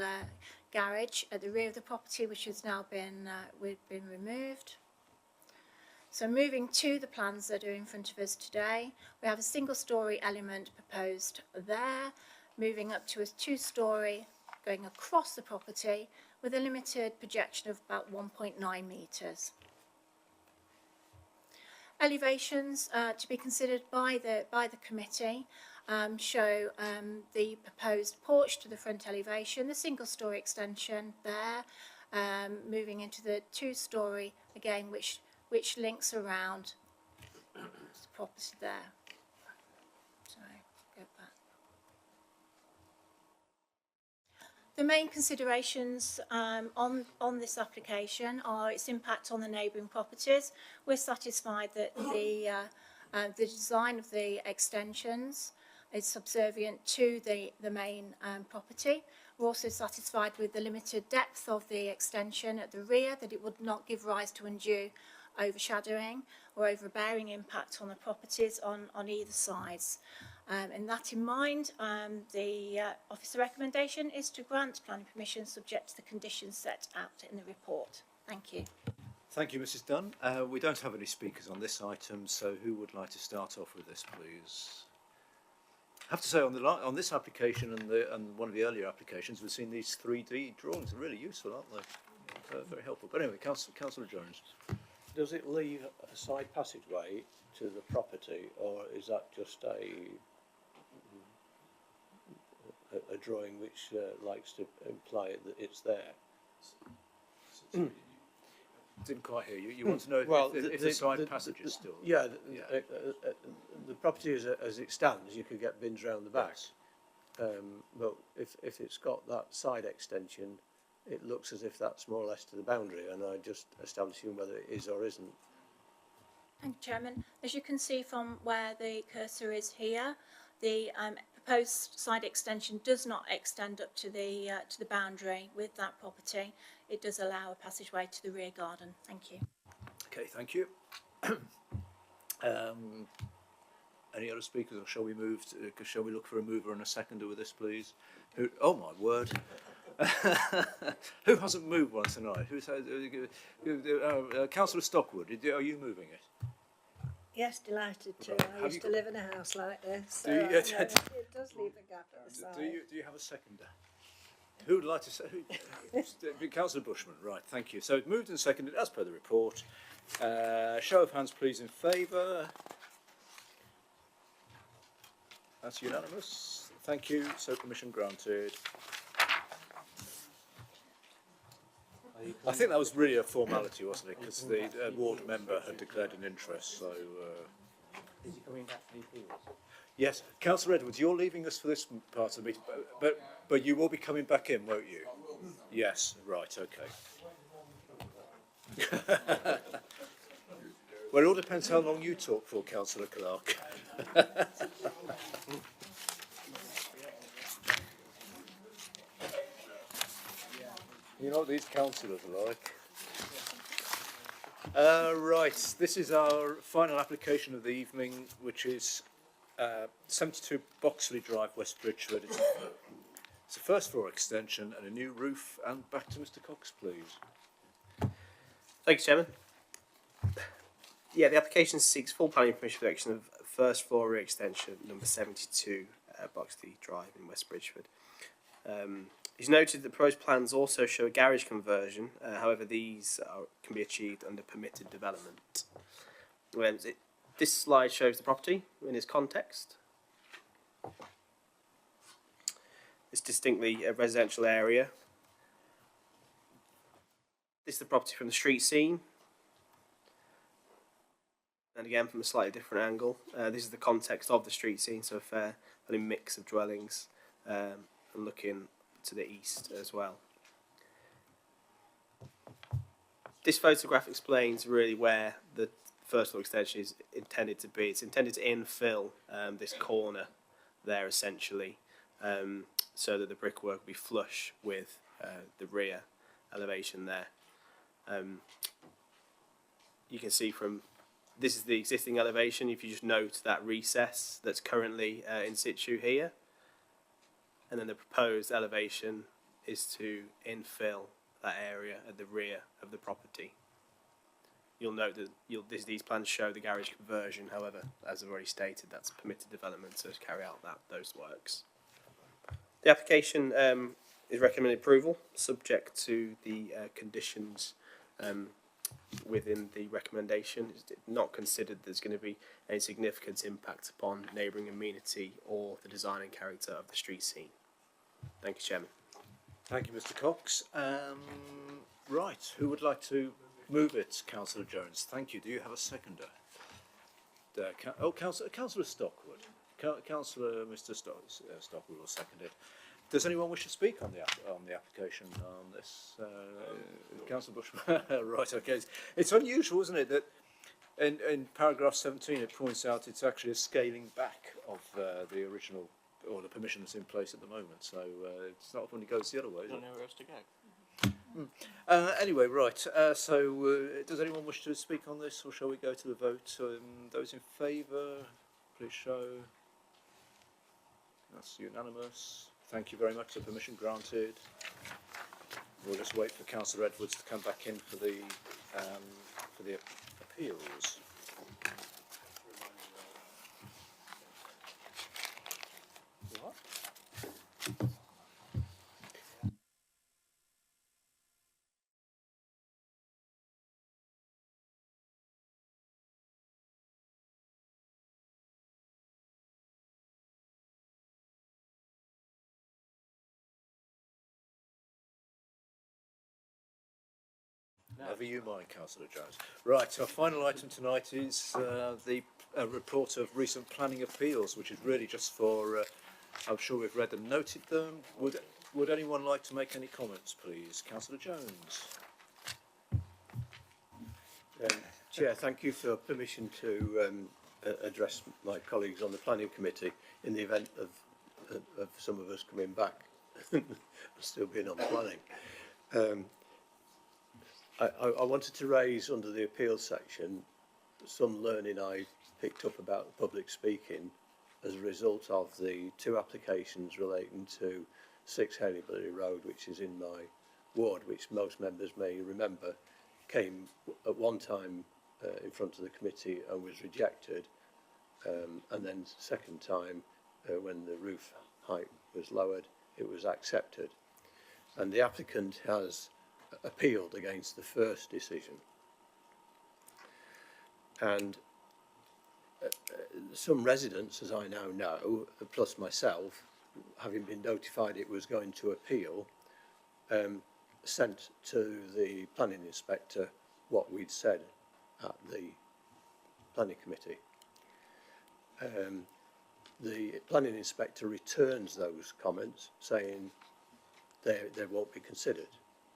Speaker 15: garage at the rear of the property, which has now been removed. So moving to the plans that are in front of us today, we have a single-storey element proposed there, moving up to a two-storey going across the property with a limited projection of about 1.9 metres. Elevations to be considered by the committee show the proposed porch to the front elevation, the single-storey extension there, moving into the two-storey again, which links around the property there. Sorry, go back. The main considerations on this application are its impact on the neighbouring properties. We're satisfied that the design of the extensions is subservient to the main property. We're also satisfied with the limited depth of the extension at the rear, that it would not give rise to undue overshadowing or overbearing impact on the properties on either sides. And that in mind, the officer recommendation is to grant planning permission subject to the conditions set out in the report. Thank you.
Speaker 1: Thank you, Mrs. Dunn. We don't have any speakers on this item, so who would like to start off with this, please? I have to say, on this application and one of the earlier applications, we've seen these 3D drawings. They're really useful, aren't they? Very helpful. But anyway, Councillor Jones.
Speaker 7: Does it leave a side passageway to the property, or is that just a drawing which likes to imply that it's there?
Speaker 1: Didn't quite hear you. You want to know if the side passage is still...
Speaker 7: Yeah, the property as it stands, you could get bins round the back. Yes. But if it's got that side extension, it looks as if that's more or less to the boundary, and I just establishing whether it is or isn't.
Speaker 15: Thank you, Chairman. As you can see from where the cursor is here, the proposed side extension does not extend up to the boundary with that property. It does allow a passageway to the rear garden. Thank you.
Speaker 1: Okay, thank you. Any other speakers, or shall we move? Shall we look for a mover and a seconder with this, please? Oh my word! Who hasn't moved one tonight? Councillor Stockwood, are you moving it?
Speaker 14: Yes, delighted to.
Speaker 1: Right.
Speaker 14: I used to live in a house like this, so
Speaker 1: Do you,
Speaker 14: it does leave a gap at the side.
Speaker 1: Do you have a seconder? Who would like to say? Councillor Bushman, right, thank you. So it's moved and seconded as per the report. Show of hands, please, in favour. That's unanimous. Thank you. So permission granted. I think that was really a formality, wasn't it? Because the ward member had declared an interest. So.
Speaker 19: Is he coming back for the appeals?
Speaker 1: Yes, Councillor Edwards, you're leaving us for this part of the meeting, but you will be coming back in, won't you? Yes, right, okay. Well, it all depends how long you talk for, Councillor Clark. You know what these councillors are like. Right, this is our final application of the evening, which is 72 Boxley Drive, West Bridgeford. It's a first floor extension and a new roof. And back to Mr. Cox, please.
Speaker 4: Thank you, Chairman. Yeah, the application seeks full planning permission for the erection of first floor re-extension number 72 Boxley Drive in West Bridgeford. It's noted that proposed plans also show a garage conversion, however these can be achieved under permitted development. This slide shows the property in its context. It's distinctly a residential area. This is the property from the street scene. And again from a slightly different angle. This is the context of the street scene, so a fairly mix of dwellings and looking to the east as well. This photograph explains really where the first floor extension is intended to be. It's intended to infill this corner there essentially, so that the brickwork will be flush with the rear elevation there. You can see from this is the existing elevation. If you just note that recess that's currently in situ here, and then the proposed elevation is to infill that area at the rear of the property. You'll note that these plans show the garage conversion. However, as I've already stated, that's permitted development to carry out those works. The application is recommended approval, subject to the conditions within the recommendation. It's not considered there's going to be any significant impact upon neighbouring amenity or the design and character of the street scene. Thank you, Chairman.
Speaker 1: Thank you, Mr. Cox. Right, who would like to move it? Councillor Jones. Thank you. Do you have a seconder? Councillor Stockwood. Councillor Mr. Stockwood will second it. Does anyone wish to speak on the application on this? Councillor Bushman. Right. Okay. It's unusual, isn't it, that in paragraph 17 it points out it's actually a scaling back of the original or the permission that's in place at the moment. So it's not when it goes the other way.
Speaker 19: Don't know where else to go.
Speaker 1: Anyway, right. So does anyone wish to speak on this, or shall we go to the vote? Those in favour, please show. That's unanimous. Thank you very much. The permission granted. We'll just wait for Councillor Edwards to come back in for the appeals. What? Never you mind, Councillor Jones. Right, our final item tonight is the report of recent planning appeals, which is really just for, I'm sure we've read them, noted them. Would anyone like to make any comments, please? Councillor Jones.
Speaker 7: Chair, thank you for permission to address my colleagues on the planning committee in the event of some of us coming back and still being on planning. I wanted to raise under the appeals section some learning I picked up about public speaking as a result of the two applications relating to 6 Haileybury Road, which is in my ward, which most members may remember, came at one time in front of the committee and was rejected, and then second time when the roof height was lowered, it was accepted. And the applicant has appealed against the first decision, and some residents, as I now know, plus myself, having been notified it was going to appeal, sent to the planning inspector what we'd said at the planning committee. The planning inspector returns those comments saying they won't be considered,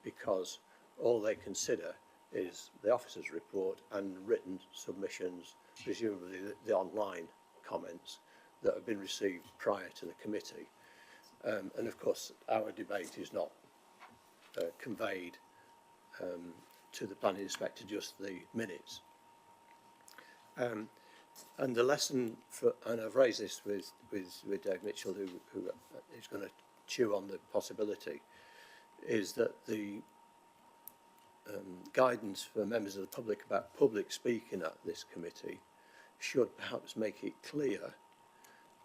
Speaker 7: because all they consider is the officer's report and written submissions, presumably the online comments that have been received prior to the committee. And of course our debate is not conveyed to the planning inspector just the minutes. And the lesson for, and I've raised this with Dave Mitchell, who is going to chew on the possibility, is that the guidance for members of the public about public speaking at this committee should perhaps make it clear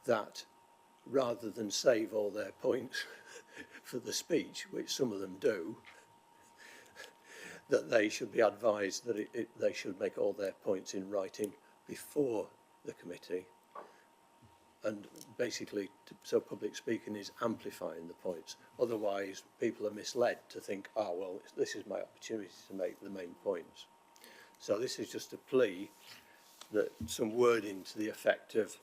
Speaker 7: that rather than save all their points for the speech, which some of them do, that they should be advised that they should make all their points in writing before the committee, and basically so public speaking is amplifying the points. Otherwise people are misled to think, oh well, this is my opportunity to make the main points. So this is just a plea that some wording to the effect of,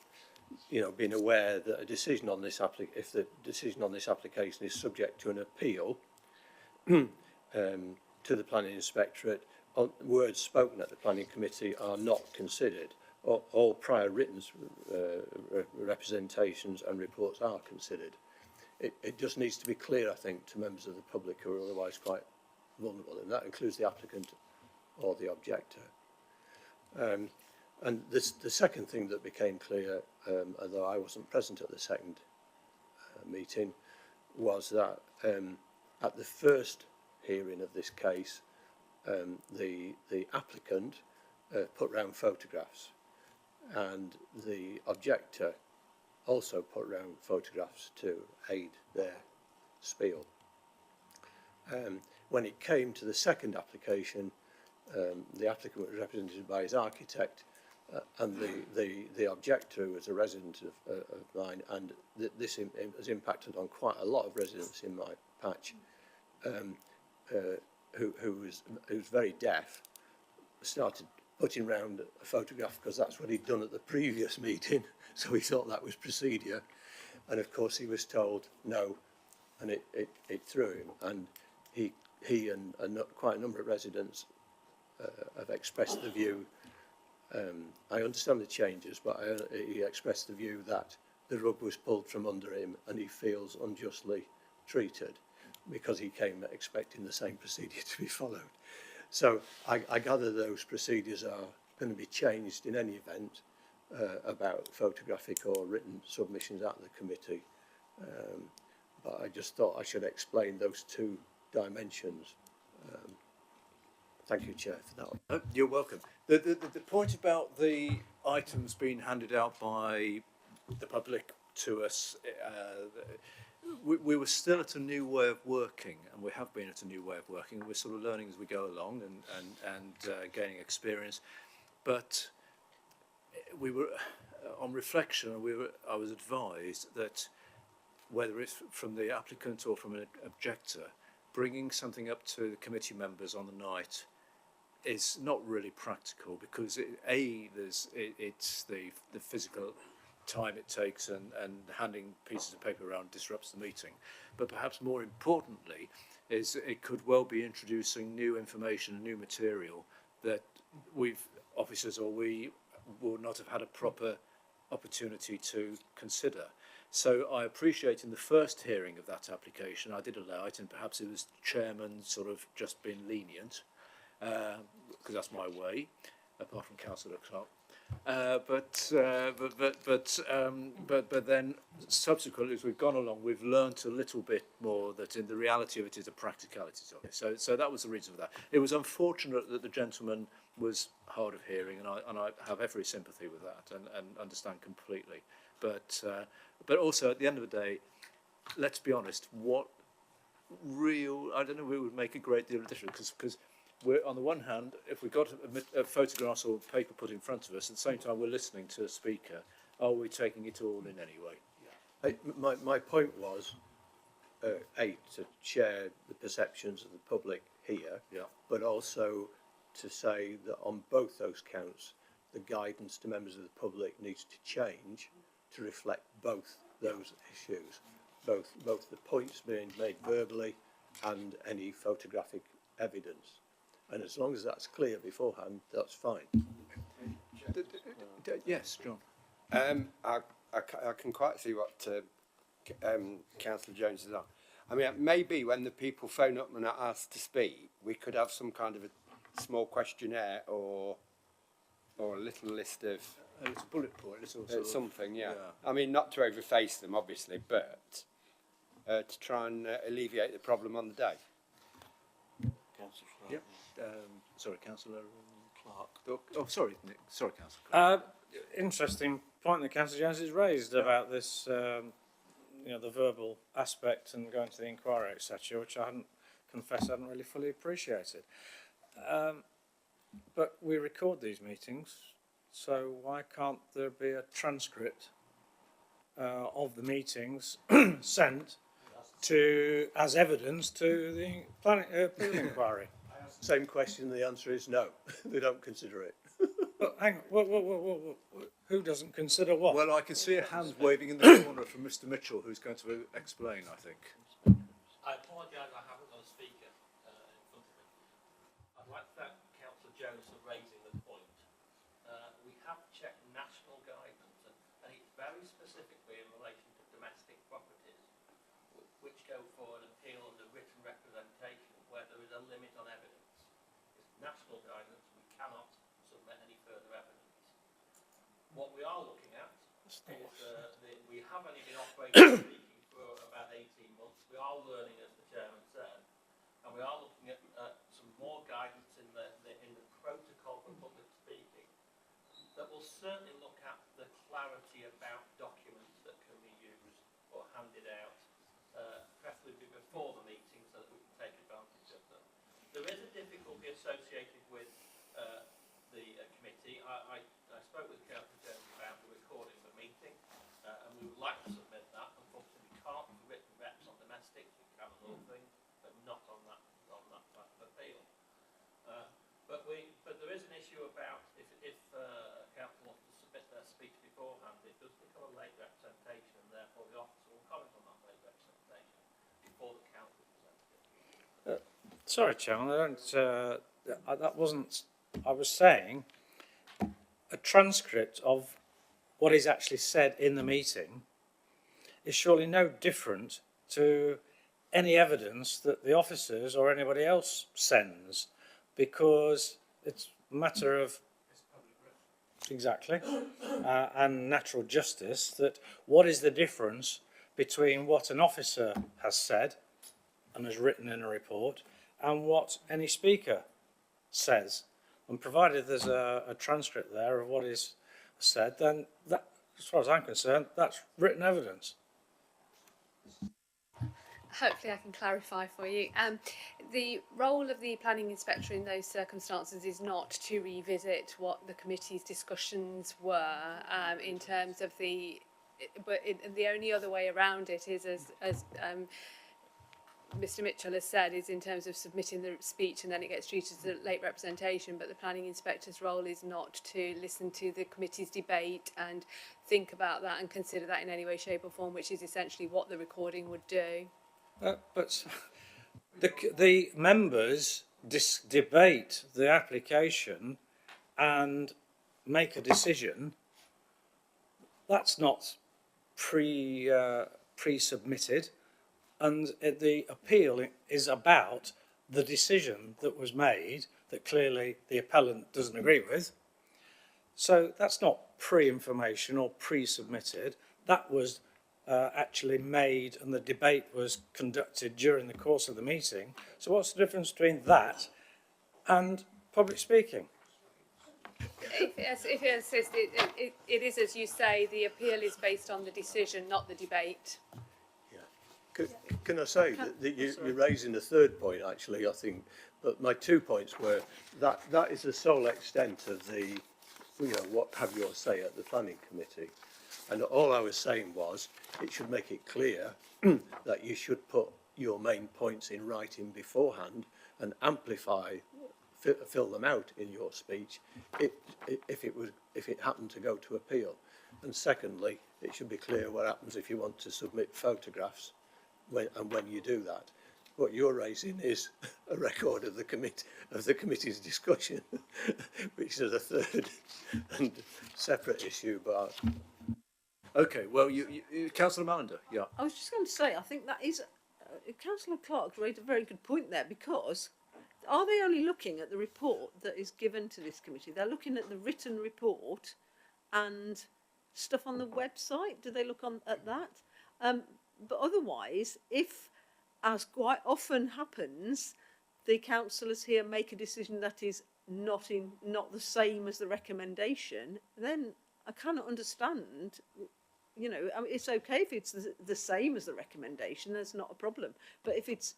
Speaker 7: you know, being aware that a decision on this if the decision on this application is subject to an appeal to the planning inspectorate, words spoken at the planning committee are not considered. All prior written representations and reports are considered. It just needs to be clear, I think, to members of the public who are otherwise quite vulnerable, and that includes the applicant or the objector. And the second thing that became clear, although I wasn't present at the second meeting, was that at the first hearing of this case, the applicant put round photographs, and the objector also put round photographs to aid their spiel. When it came to the second application, the applicant was represented by his architect, and the objector was a resident of mine, and this has impacted on quite a lot of residents in my patch, who's very deaf, started putting round a photograph because that's what he'd done at the previous meeting, so he thought that was procedure, and of course he was told no, and it threw him, and he and quite a number of residents have expressed the view. I understand the changes, but he expressed the view that the rug was pulled from under him and he feels unjustly treated because he came expecting the same procedure to be followed. So I gather those procedures are going to be changed in any event about photographic or written submissions at the committee. But I just thought I should explain those two dimensions. Thank you, Chair, for that.
Speaker 1: You're welcome. The point about the items being handed out by the public to us, we were still at a new way of working, and we have been at a new way of working. We're sort of learning as we go along and gaining experience. But we were, on reflection, I was advised that whether it's from the applicant or from an objector, bringing something up to the committee members on the night is not really practical, because it's the physical time it takes, and handing pieces of paper around disrupts the meeting. But perhaps more importantly is it could well be introducing new information, new material that officers or we will not have had a proper opportunity to consider. So I appreciate in the first hearing of that application I did allow it, and perhaps it was chairman sort of just being lenient, because that's my way, apart from Councillor Clark. But then subsequently, as we've gone along, we've learnt a little bit more that in the reality of it is a practicality of it. So that was the reason for that. It was unfortunate that the gentleman was hard of hearing, and I have every sympathy with that and understand completely. But also at the end of the day, let's be honest, I don't know, it would make a great deal of difference, because we're, on the one hand, if we've got a photographs or paper put in front of us, at the same time we're listening to a speaker, are we taking it all in anyway?
Speaker 7: Yeah. My point was, to share the perceptions of the public here, yeah, but also to say that on both those counts, the guidance to members of the public needs to change to reflect both those issues, both the points being made verbally and any photographic evidence. And as long as that's clear beforehand, that's fine.
Speaker 1: Yes, John.
Speaker 9: I can quite see what Councillor Jones is on. I mean, maybe when the people phone up and are asked to speak, we could have some kind of a small questionnaire or a little list of
Speaker 1: it's a bullet point, little sort of,
Speaker 9: something. Yeah. I mean, not to overface them, obviously, but to try and alleviate the problem on the day.
Speaker 1: Yep. Sorry, Councillor Clark. Oh, sorry, Nick. Sorry, Councillor Clark.
Speaker 8: Interesting point that Councillor Jones has raised about this, you know, the verbal aspect and going to the inquiry, etc., which I hadn't really fully appreciated. But we record these meetings, so why can't there be a transcript of the meetings sent as evidence to the appeal inquiry?
Speaker 7: Same question, the answer is no. They don't consider it.
Speaker 8: But hang on, whoa. Who doesn't consider what?
Speaker 1: Well, I can see a hand waving in the corner from Mr. Mitchell, who's going to explain, I think.
Speaker 20: I apologise, I haven't got a speaker in front of me. I'd like to thank Councillor Jones for raising the point. We have checked national guidance, and it's very specifically in relation to domestic properties, which go for an appeal under written representation, where there is a limit on evidence. It's national guidance, we cannot submit any further evidence. What we are looking at is we have only been operating speaking for about 18 months. We are learning, as the chairman said, and we are looking at some more guidance in the protocol for public speaking that will certainly look at the clarity about documents that can be used or handed out, preferably before the meeting, so that we can take advantage of them. There is a difficulty associated with the committee. I spoke with Councillor Jones about the recording of the meeting, and we would like to submit that. Unfortunately, we can't for written reps on domestics. We can on all things, but not on that type of appeal. But there is an issue about if council wants to submit their speech beforehand, it does become a late representation, and therefore the officer will comment on that late representation before the council presents it.
Speaker 8: Sorry, Chairman, that wasn't. I was saying a transcript of what is actually said in the meeting is surely no different to any evidence that the officers or anybody else sends, because it's a matter of exactly and natural justice that what is the difference between what an officer has said and has written in a report and what any speaker says. And provided there's a transcript there of what is said, then that, as far as I'm concerned, that's written evidence.
Speaker 21: Hopefully I can clarify for you. The role of the planning inspector in those circumstances is not to revisit what the committee's discussions were in terms of the only other way around it is as Mr Mitchell has said, is in terms of submitting the speech and then it gets treated as a late representation, but the planning inspector's role is not to listen to the committee's debate and think about that and consider that in any way, shape or form, which is essentially what the recording would do.
Speaker 8: But the members debate the application and make a decision. That's not pre-submitted. And the appeal is about the decision that was made that clearly the appellant doesn't agree with. So that's not pre-information or pre-submitted. That was actually made and the debate was conducted during the course of the meeting. So what's the difference between that and public speaking?
Speaker 21: If you insist, it is, as you say, the appeal is based on the decision, not the debate.
Speaker 7: Can I say that you're raising a third point, actually, I think, but my 2 points were that is the sole extent of the, what have your say at the planning committee. And all I was saying was it should make it clear that you should put your main points in writing beforehand and amplify, fill them out in your speech if it happened to go to appeal. And secondly, it should be clear what happens if you want to submit photographs when you do that. What you're raising is a record of the committee's discussion, which is a third and separate issue. But
Speaker 1: okay, well, Councillor Mallender, yeah.
Speaker 10: I was just going to say, I think that is Councillor Clark raised a very good point there, because are they only looking at the report that is given to this committee? They're looking at the written report and stuff on the website. Do they look at that? But otherwise, if, as quite often happens, the councillors here make a decision that is not the same as the recommendation, then I cannot understand. You know, I mean, it's okay if it's the same as the recommendation. There's not a problem. But if it's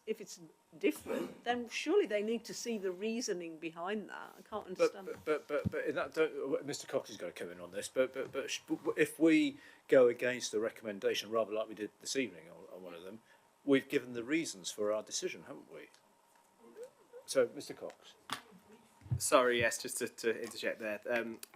Speaker 10: different, then surely they need to see the reasoning behind that. I can't understand.
Speaker 1: But in that, Mr. Cox is going to come in on this. But if we go against the recommendation, rather like we did this evening on one of them, we've given the reasons for our decision, haven't we? So, Mr. Cox.
Speaker 4: Sorry, yes, just to interject there.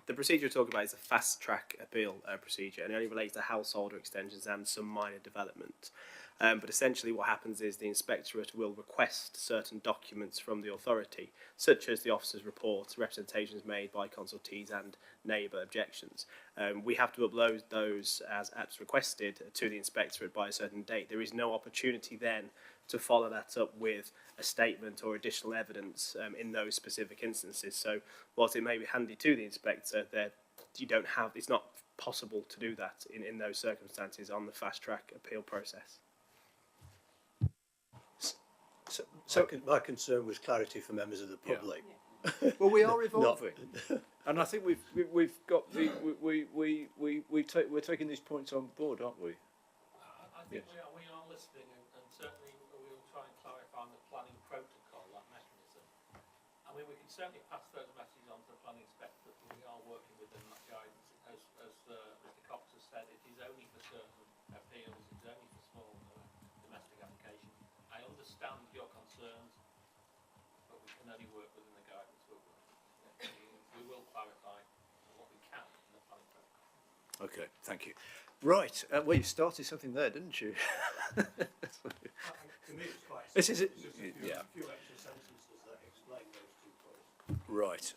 Speaker 4: The procedure we're talking about is a fast-track appeal procedure, and it only relates to householder extensions and some minor development. But essentially what happens is the inspectorate will request certain documents from the authority, such as the officer's reports, representations made by consultees and neighbour objections. We have to upload those as requested to the inspectorate by a certain date. There is no opportunity then to follow that up with a statement or additional evidence in those specific instances. So whilst it may be handy to the inspector, it's not possible to do that in those circumstances on the fast-track appeal process.
Speaker 7: So my concern was clarity for members of the public.
Speaker 1: Yeah. Well, we are evolving, and I think we're taking these points on board, aren't we?
Speaker 20: I think we are listening, and certainly we will try and clarify on the planning protocol, that mechanism. I mean, we can certainly pass those messages on to the planning inspector, but we are working within that guidance. As Mr. Cox has said, it is only for certain appeals, it's only for small domestic applications. I understand your concerns, but we can only work within the guidance. We will clarify what we can in the planning protocol.
Speaker 1: Okay, thank you. Right, well, you started something there, didn't you?
Speaker 7: To me, it's quite
Speaker 1: this is it.
Speaker 7: Yeah. A few extra sentences that explain those 2 points.
Speaker 1: Right.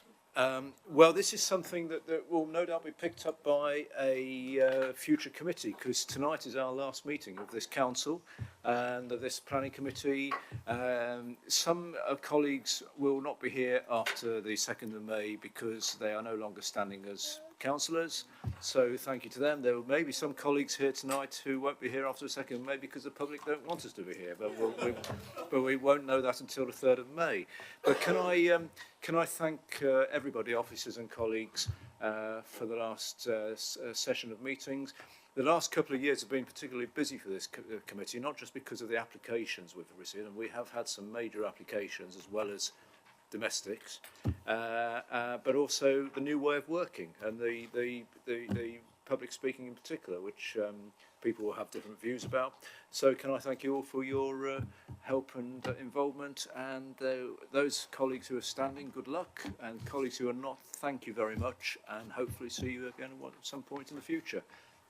Speaker 1: Well, this is something that will no doubt be picked up by a future committee, because tonight is our last meeting of this council and of this planning committee. Some colleagues will not be here after the 2nd of May because they are no longer standing as councillors, so thank you to them. There may be some colleagues here tonight who won't be here after the 2nd of May because the public don't want us to be here, but we won't know that until the 3rd of May. But can I thank everybody, officers and colleagues, for the last session of meetings. The last couple of years have been particularly busy for this committee, not just because of the applications we've received, and we have had some major applications as well as domestics, but also the new way of working and the public speaking in particular, which people will have different views about. So can I thank you all for your help and involvement, and those colleagues who are standing, good luck, and colleagues who are not, thank you very much, and hopefully see you again at some point in the future.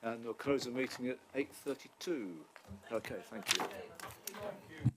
Speaker 1: And we'll close the meeting at 8:32. Okay, thank you.